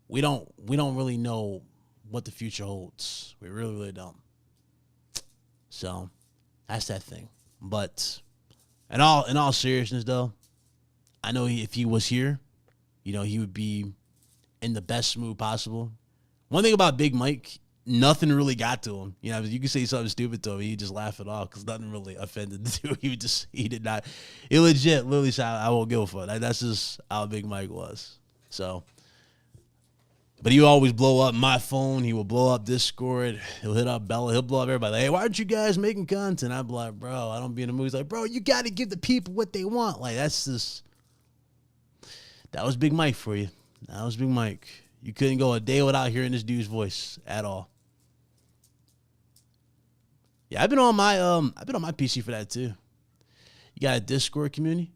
we don't really know what the future holds. We really, really don't. So that's that thing. But in all seriousness, though, I know if he was here, you know, he would be in the best mood possible. One thing about Big Mike, nothing really got to him. You know, you can say something stupid to him, he'd just laugh it off because nothing really offended the dude. He did not. He legit, literally said, I won't give a fuck. That's just how Big Mike was. So, but he would always blow up my phone. He would blow up Discord. He'll hit up Bella. He'll blow up everybody. Like, hey, why aren't you guys making content? I'd be like, bro, I don't be in the mood. He's like, bro, you got to give the people what they want. Like, that's just, that was Big Mike for you. That was Big Mike. You couldn't go a day without hearing this dude's voice at all. Yeah, I've been on my PC for that too. You got a Discord community?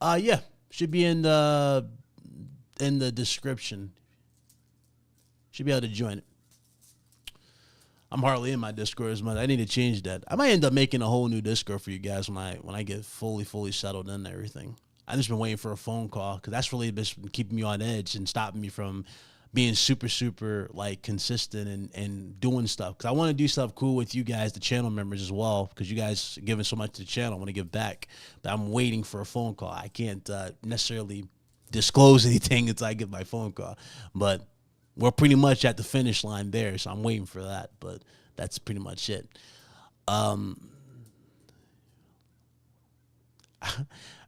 Yeah, should be in the description. Should be able to join it. I'm hardly in my Discord as much. I need to change that. I might end up making a whole new Discord for you guys when I get fully settled in and everything. I've just been waiting for a phone call because that's really been keeping me on edge and stopping me from being super like consistent and doing stuff. Because I want to do stuff cool with you guys, the channel members as well, because you guys are giving so much to the channel. I want to give back. But I'm waiting for a phone call. I can't necessarily disclose anything until I get my phone call. But we're pretty much at the finish line there, so I'm waiting for that. But that's pretty much it.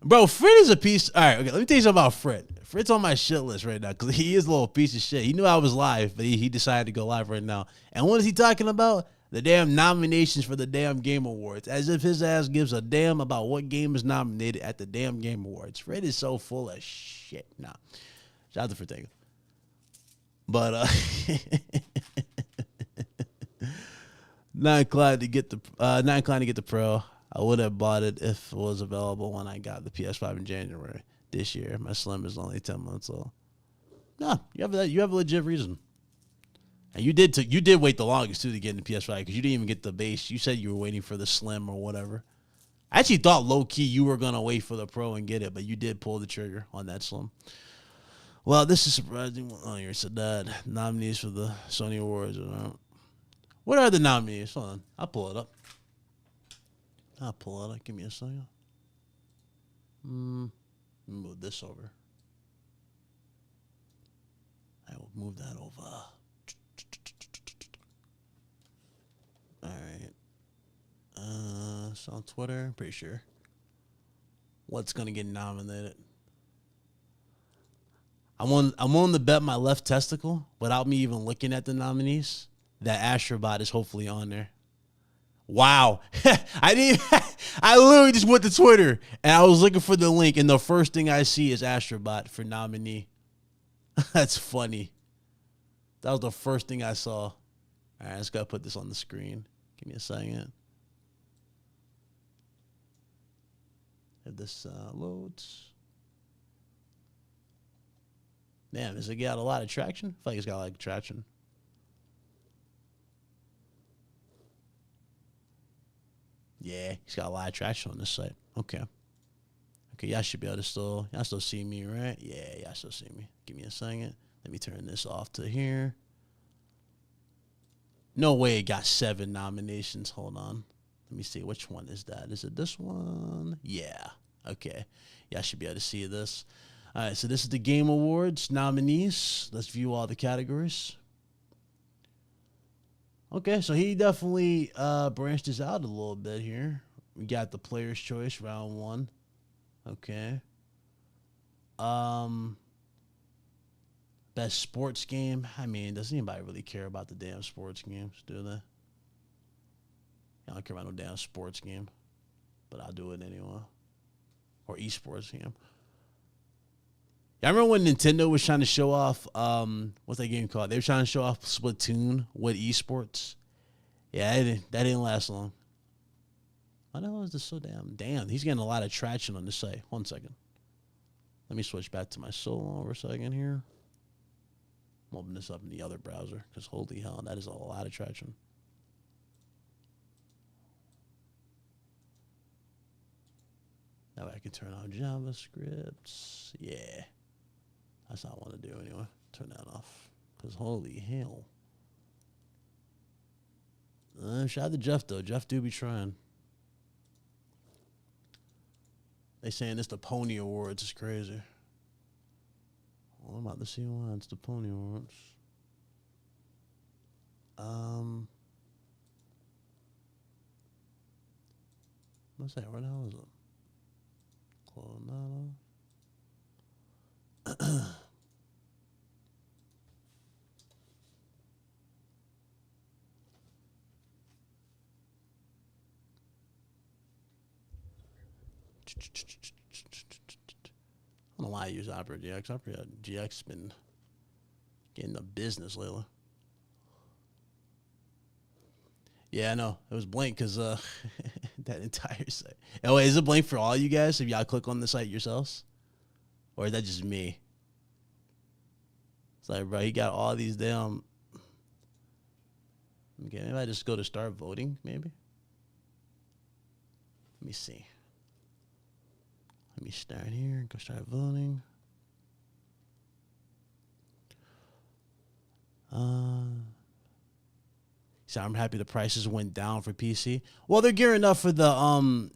Bro, Fred is a piece. All right, okay. Let me tell you something about Fred. Fred's on my shit list right now because he is a little piece of shit. He knew I was live, but he decided to go live right now. And what is he talking about? The damn nominations for the damn Game Awards. As if his ass gives a damn about what game is nominated at the damn Game Awards. Fred is so full of shit. Nah. Shout out to Fred. But not inclined to get the Pro. I would have bought it if it was available when I got the PS5 in January this year. My Slim is only 10 months old. No, you have a legit reason. And you did wait the longest too to get in the PS5 because you didn't even get the base. You said you were waiting for the Slim or whatever. I actually thought low key you were gonna wait for the Pro and get it, but you did pull the trigger on that Slim. Well, this is surprising. Oh, you said that nominees for the Sony Awards. What are the nominees? Hold on, I'll pull it up. Give me a second. Move this over. I will move that over. All right. It's on Twitter. I'm pretty sure. What's gonna get nominated? I'm on the bet my left testicle without me even looking at the nominees that Astrobot is hopefully on there. Wow. I literally just went to Twitter and I was looking for the link and the first thing I see is Astrobot for nominee. That's funny. That was the first thing I saw. All right, I just got to put this on the screen. Give me a second. If this loads. Damn, has it got a lot of traction? I feel like it's got a lot of traction. Yeah, he's got a lot of traction on this site. Okay, y'all should be able to y'all still see me, right? Yeah, y'all still see me. Give me a second. Let me turn this off to here. No way it got 7 nominations. Hold on. Let me see. Which one is that? Is it this one? Yeah. Okay. Y'all should be able to see this. All right, so this is the Game Awards nominees. Let's view all the categories. Okay, so he definitely branched this out a little bit here. We got the Player's Choice, round 1. Okay. Best sports game. I mean, does anybody really care about the damn sports games, do they? I don't care about no damn sports game, but I'll do it anyway. Or esports game. Yeah, I remember when Nintendo was trying to show off, what's that game called? They were trying to show off Splatoon with esports. Yeah, that didn't last long. Why the hell is this so damn? He's getting a lot of traction on this site. 1 second. Let me switch back to my solo for a second here. I'm opening this up in the other browser because holy hell, that is a lot of traction. Now I can turn on JavaScript. Yeah. That's not what I want to do anyway. Turn that off. Because holy hell. Shout out to Jeff, though. Jeff do be trying. They saying this the Pony Awards. It's crazy. Well, I'm about to see why it's the Pony Awards. What's that? Where the hell is it? Close that off. I don't know why I use Opera GX. Opera GX has been getting the business lately. Yeah, I know. It was blank because that entire site. Oh, wait, is it blank for all you guys if y'all click on the site yourselves? Or is that just me? It's like, bro, he got all these damn... Okay, maybe I just go to start voting, maybe? Let me see. Let me start here. Go start voting. So I'm happy the prices went down for PC. Well, they're gearing up for the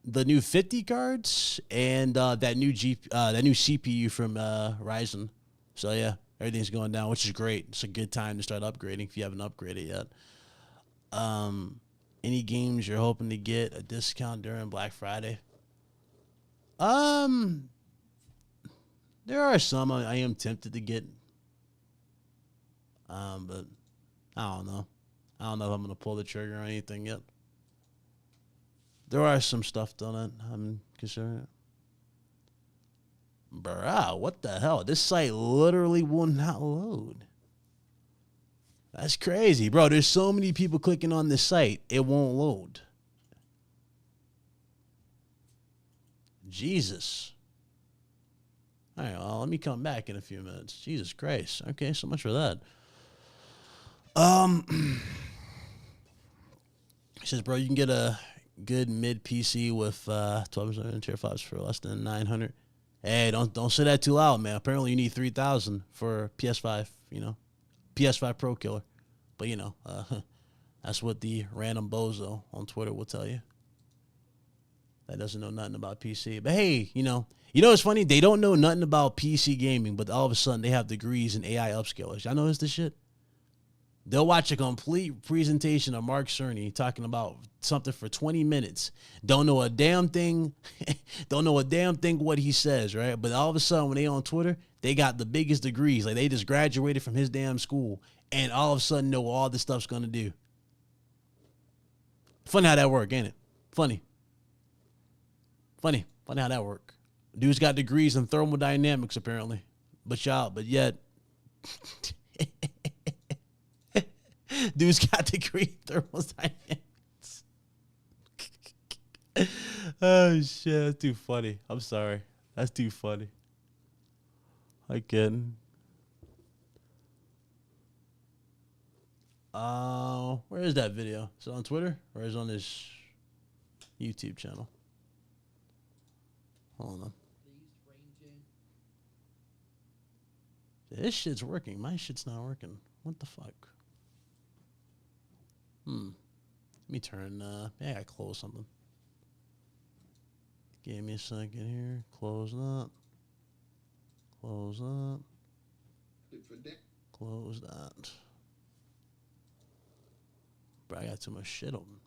new 50 cards and that new CPU from Ryzen. So yeah, everything's going down, which is great. It's a good time to start upgrading if you haven't upgraded yet. Any games you're hoping to get a discount during Black Friday? Um, there are some I am tempted to get. But I don't know. I don't know if I'm gonna pull the trigger or anything yet. There are some stuff done that I'm considering. Bruh, what the hell? This site literally will not load. That's crazy, bro. There's so many people clicking on this site, it won't load. Jesus. All right, well, let me come back in a few minutes. Jesus Christ. Okay, so much for that. He says, bro, you can get a good mid PC with 12 tier 5s for less than 900. Hey, don't say that too loud, man. Apparently you need 3,000 for PS5, PS5 Pro killer. But that's what the random bozo on Twitter will tell you. That doesn't know nothing about PC. But hey, what's funny? They don't know nothing about PC gaming, but all of a sudden they have degrees in AI upscalers. Y'all notice this shit? They'll watch a complete presentation of Mark Cerny talking about something for 20 minutes. Don't know a damn thing. Don't know a damn thing what he says, right? But all of a sudden, when they on Twitter, they got the biggest degrees. Like, they just graduated from his damn school. And all of a sudden know all this stuff's going to do. Funny how that work, ain't it? Funny how that work. Dude's got degrees in thermodynamics, apparently. But yet... Dude's got degree in thermodynamics. Oh, shit. That's too funny. I'm sorry. That's too funny. I can. Where is that video? Is it on Twitter or is it on this YouTube channel? Hold on. This shit's working. My shit's not working. What the fuck? Let me turn, I gotta close something. Give me a second here. Close that. Close that. Close that. Bro, I got too much shit open.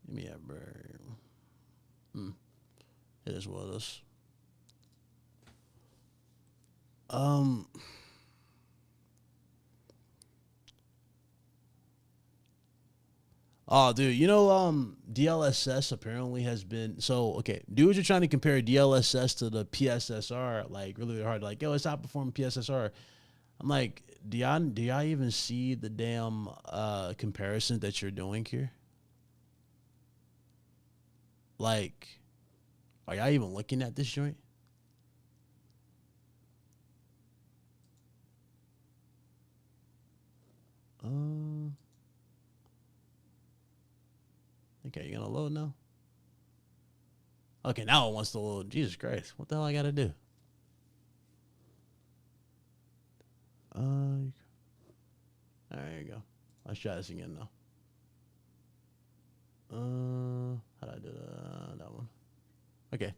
Give me a bird. It is what it is. Oh, dude, DLSS apparently has been dudes are trying to compare DLSS to the PSSR like really, really hard. Like, yo, it's outperforming PSSR. I'm like, do y'all even see the damn comparison that you're doing here? Like, are y'all even looking at this joint? Okay, you gonna load now? Okay, now it wants to load. Jesus Christ, what the hell I gotta do? There you go. Let's try this again now. How did I do that one? Okay.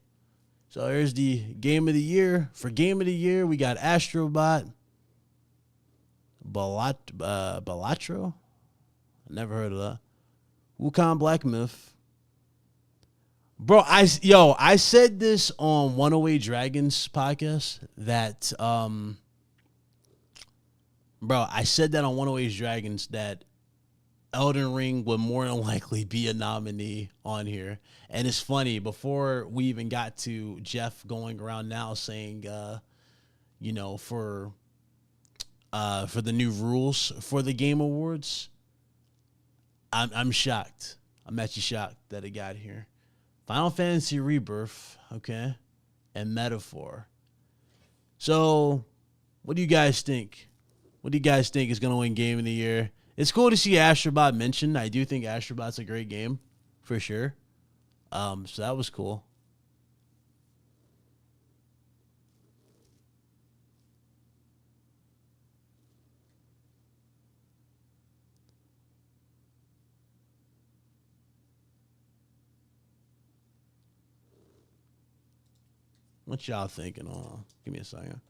So here's the game of the year. For game of the year, we got Astrobot, Balatro. I never heard of that. Wukong Black Myth. Bro, I said this on 108 Dragons podcast that I said that on 108 Dragons that Elden Ring would more than likely be a nominee on here. And it's funny, before we even got to Jeff going around now saying for the new rules for the Game Awards, I'm shocked. I'm actually shocked that it got here. Final Fantasy Rebirth, okay, and Metaphor. So, what do you guys think? What do you guys think is going to win Game of the Year? It's cool to see Astrobot mentioned. I do think Astrobot's a great game, for sure. So that was cool. What y'all thinking? Hold on. Give me a second.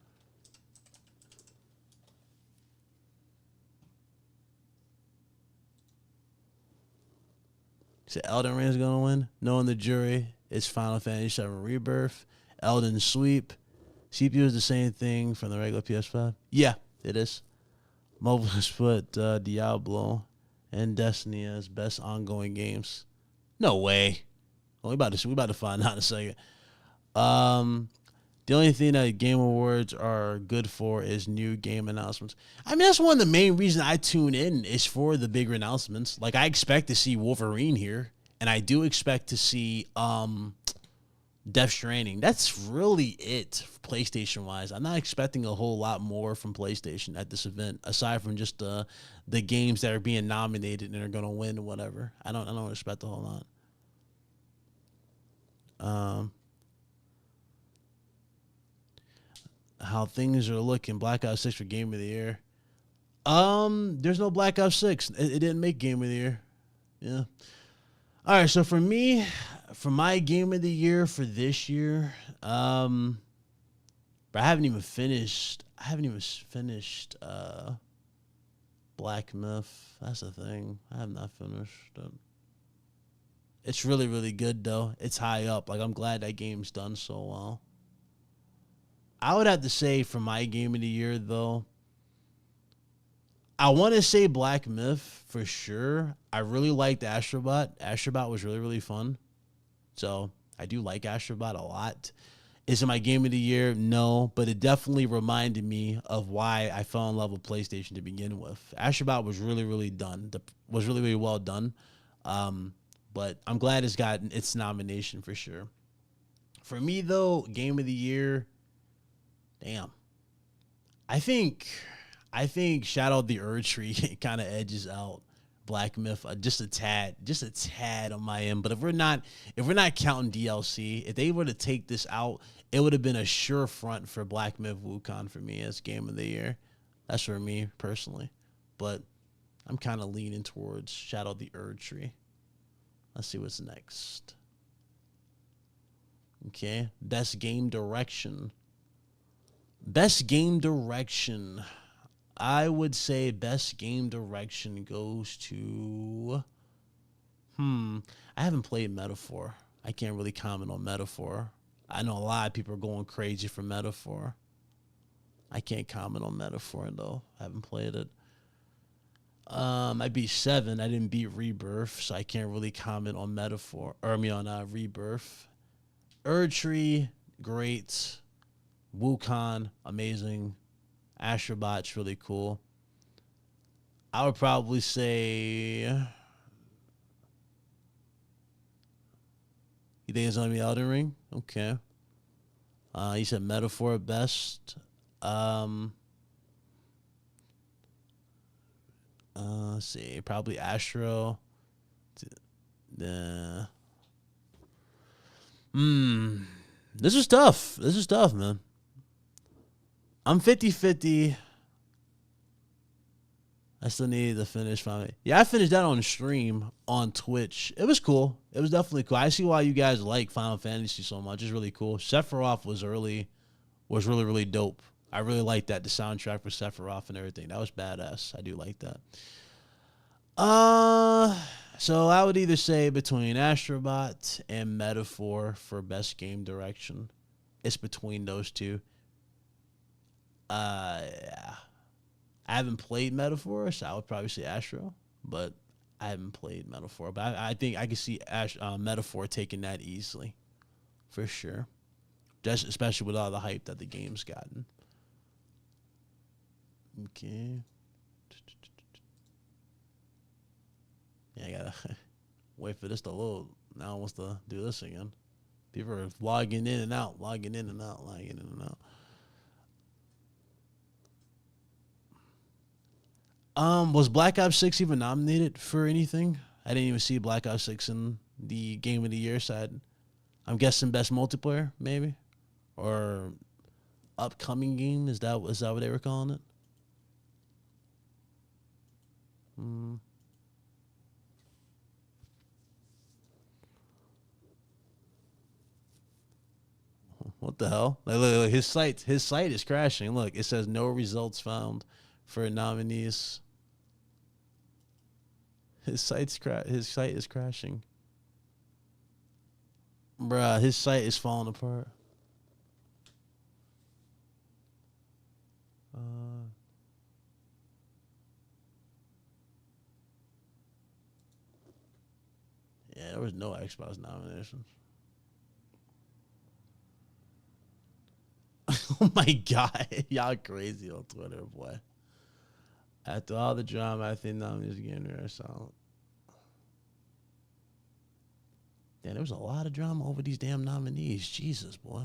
So Elden Ring is gonna win. Knowing the jury, it's Final Fantasy VII Rebirth. Elden Sweep. CPU is the same thing from the regular PS5. Yeah, it is. Mobile has put Diablo and Destiny as best ongoing games. No way. Well, we about to find out in a second. The only thing that Game Awards are good for is new game announcements. I mean, that's one of the main reasons I tune in is for the bigger announcements. Like, I expect to see Wolverine here, and I do expect to see Death Stranding. That's really it, PlayStation-wise. I'm not expecting a whole lot more from PlayStation at this event, aside from just the games that are being nominated and are going to win or whatever. I don't expect a whole lot. How things are looking. Black Ops 6 for Game of the Year. There's no Black Ops 6. It didn't make Game of the Year. Yeah. All right, so for me, for my Game of the Year for this year, but I haven't even finished Black Myth. That's the thing. I have not finished it. It's really, really good though. It's high up. Like, I'm glad that game's done so well. I would have to say for my Game of the Year, though, I want to say Black Myth for sure. I really liked Astrobot. Astrobot was really, really fun. So I do like Astrobot a lot. Is it my Game of the Year? No, but it definitely reminded me of why I fell in love with PlayStation to begin with. Astrobot was really, really really well done. But I'm glad it's gotten its nomination for sure. For me, though, Game of the Year... Damn. I think Shadow of the Erdtree kind of edges out Black Myth just a tad on my end. But if we're not counting DLC, if they were to take this out, it would have been a sure front for Black Myth Wukong for me as Game of the Year. That's for me personally. But I'm kind of leaning towards Shadow of the Erdtree. Let's see what's next. Okay, best game direction. Best game direction. I would say best game direction goes to... I haven't played Metaphor. I can't really comment on Metaphor. I know a lot of people are going crazy for Metaphor. I can't comment on Metaphor, though. I haven't played it. I beat 7. I didn't beat Rebirth, so I can't really comment on Metaphor. On Rebirth. Erdtree, great. Wukong, amazing. Astrobot's really cool. I would probably say... You think it's going to be Elden Ring? Okay. You said Metaphor at best. Let's see. Probably Astro. This is tough, man. I'm 50-50. I still need to finish finally. Yeah, I finished that on stream on Twitch. It was cool. It was definitely cool. I see why you guys like Final Fantasy so much. It's really cool. Sephiroth was really, really dope. I really liked that. The soundtrack for Sephiroth and everything. That was badass. I do like that. So I would either say between Astrobot and Metaphor for best game direction. It's between those two. Yeah. I haven't played Metaphor, so I would probably say Astro, but I haven't played Metaphor. But I think I can see Metaphor taking that easily, for sure. Just especially with all the hype that the game's gotten. Okay. Yeah, I gotta wait for this to load. Now it wants to do this again. People are logging in and out. Was Black Ops 6 even nominated for anything? I didn't even see Black Ops 6 in the Game of the Year side. I'm guessing best multiplayer, maybe? Or upcoming game? Is that what they were calling it? What the hell? Look, his site is crashing. Look, it says no results found for nominees. His site is crashing. Bruh, his site is falling apart. Yeah, there was no Xbox nominations. Oh my god, y'all crazy on Twitter, boy. After all the drama, I think nominees again there. So, damn, there was a lot of drama over these damn nominees. Jesus, boy.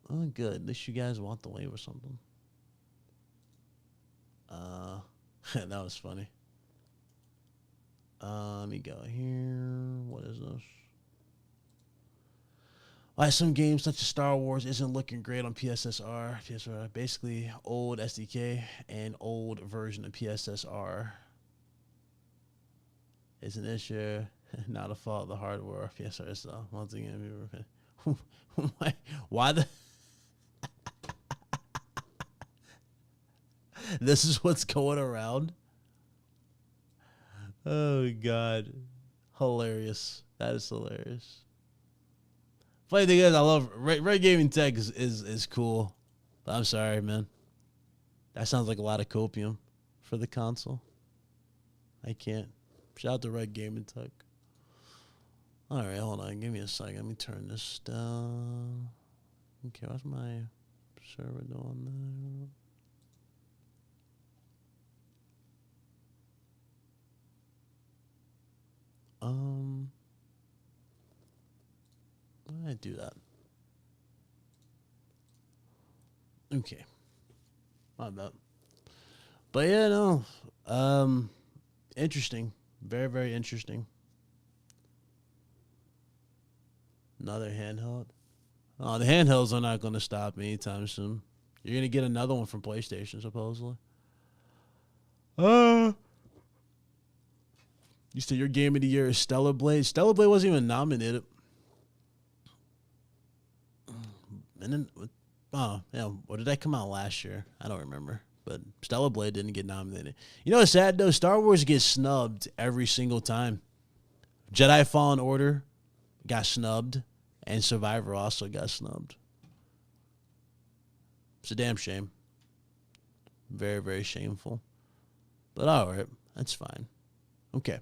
Oh, good. At least you guys walked away with something. That was funny. Let me go here. What is this? All right, some games such as Star Wars isn't looking great on PSSR. PSSR, basically old SDK and old version of PSSR. It's an issue, not a fault of the hardware. PSSR, so once again, why the? This is what's going around. Oh God, hilarious! That is hilarious. Funny thing is, I love Red Gaming Tech is cool. But I'm sorry, man. That sounds like a lot of copium for the console. I can't. Shout out to Red Gaming Tech. All right, hold on. Give me a second. Let me turn this down. Okay, what's my server doing there? Why did I do that? Okay. My bad. But yeah, no. Interesting. Very, very interesting. Another handheld. Oh, the handhelds are not going to stop anytime soon. You're going to get another one from PlayStation, supposedly. You said your game of the year is Stellar Blade. Stellar Blade wasn't even nominated. And then, what did that come out last year? I don't remember. But Stellar Blade didn't get nominated. You know what's sad, though? Star Wars gets snubbed every single time. Jedi Fallen Order got snubbed, and Survivor also got snubbed. It's a damn shame. Very, very shameful. But all right, that's fine. Okay.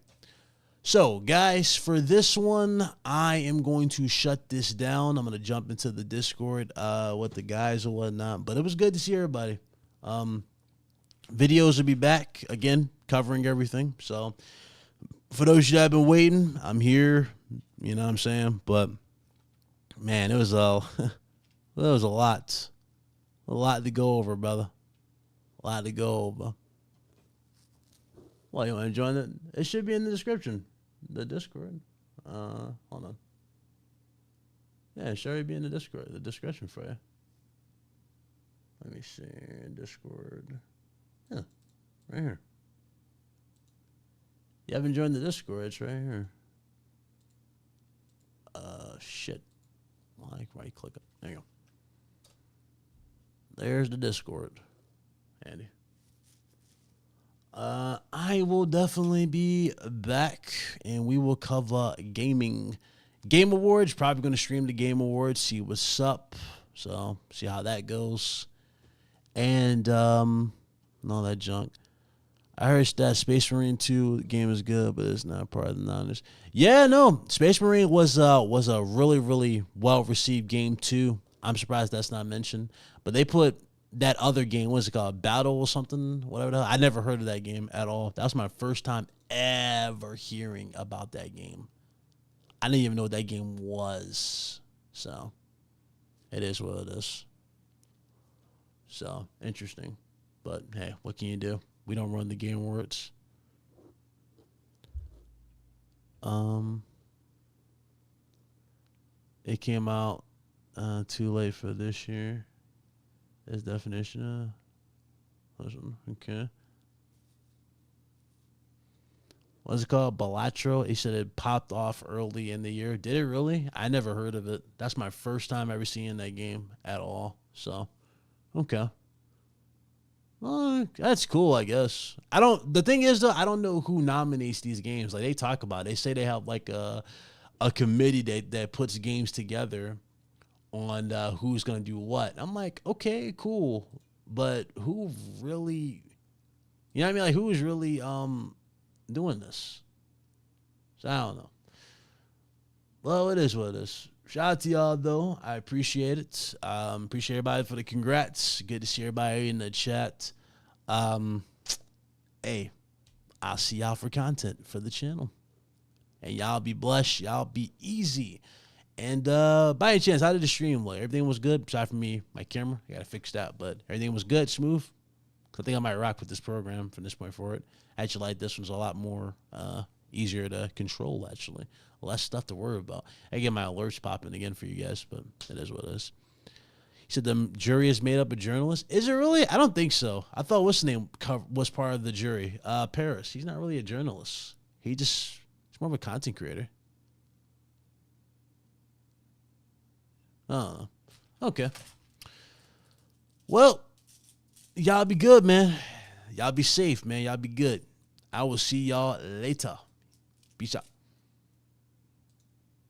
So, guys, for this one, I am going to shut this down. I'm going to jump into the Discord with the guys or whatnot. But it was good to see everybody. Videos will be back, again, covering everything. So, for those of you that have been waiting, I'm here. You know what I'm saying? But, man, it was a lot. A lot to go over, brother. A lot to go over. Well, you want to join it? It should be in the description. The Discord. Hold on. Yeah, it should be in the Discord. The description for you. Let me see. Discord. Yeah, right here. You haven't joined the Discord. It's right here. Shit. Like, right click it. There you go. There's the Discord. Andy. I will definitely be back, and we will cover Game Awards. Probably going to stream the Game Awards, see what's up. So, see how that goes. And, all that junk. I heard that Space Marine 2 game is good, but it's not part of the non-ness. Yeah, no. Space Marine was a really, really well-received game, too. I'm surprised that's not mentioned. But they put that other game, what's it called? Battle or something? Whatever the hell. I never heard of that game at all. That was my first time ever hearing about that game. I didn't even know what that game was. So, it is what it is. So, interesting. But, hey, what can you do? We don't run the Game Awards. It came out too late for this year. Its definition of okay. What's it called? Balatro. He said it popped off early in the year. Did it really? I never heard of it. That's my first time ever seeing that game at all. So, okay. That's cool, I guess. I don't. The thing is, though, I don't know who nominates these games. Like they talk about, they say they have like a committee that puts games together on who's gonna do what. I'm like, okay, cool, but who really? You know what I mean? Like, who is really doing this? So I don't know. Well, it is what it is. Shout out to y'all though. I appreciate it. Appreciate everybody for the congrats. Good to see everybody in the chat. Hey, I'll see y'all for content for the channel. And y'all be blessed. Y'all be easy. And by any chance, how did the stream look? Everything was good. Aside from me, my camera. I gotta fix that. But everything was good, smooth. I think I might rock with this program from this point forward. I actually like this one's a lot more easier to control, actually. Less stuff to worry about. I get my alerts popping again for you guys, but it is what it is. He said the jury is made up of journalists. Is it really? I don't think so. I thought what's his name was part of the jury. Paris. He's not really a journalist. He's more of a content creator. Oh, okay. Well, y'all be good, man. Y'all be safe, man. Y'all be good. I will see y'all later. Peace out.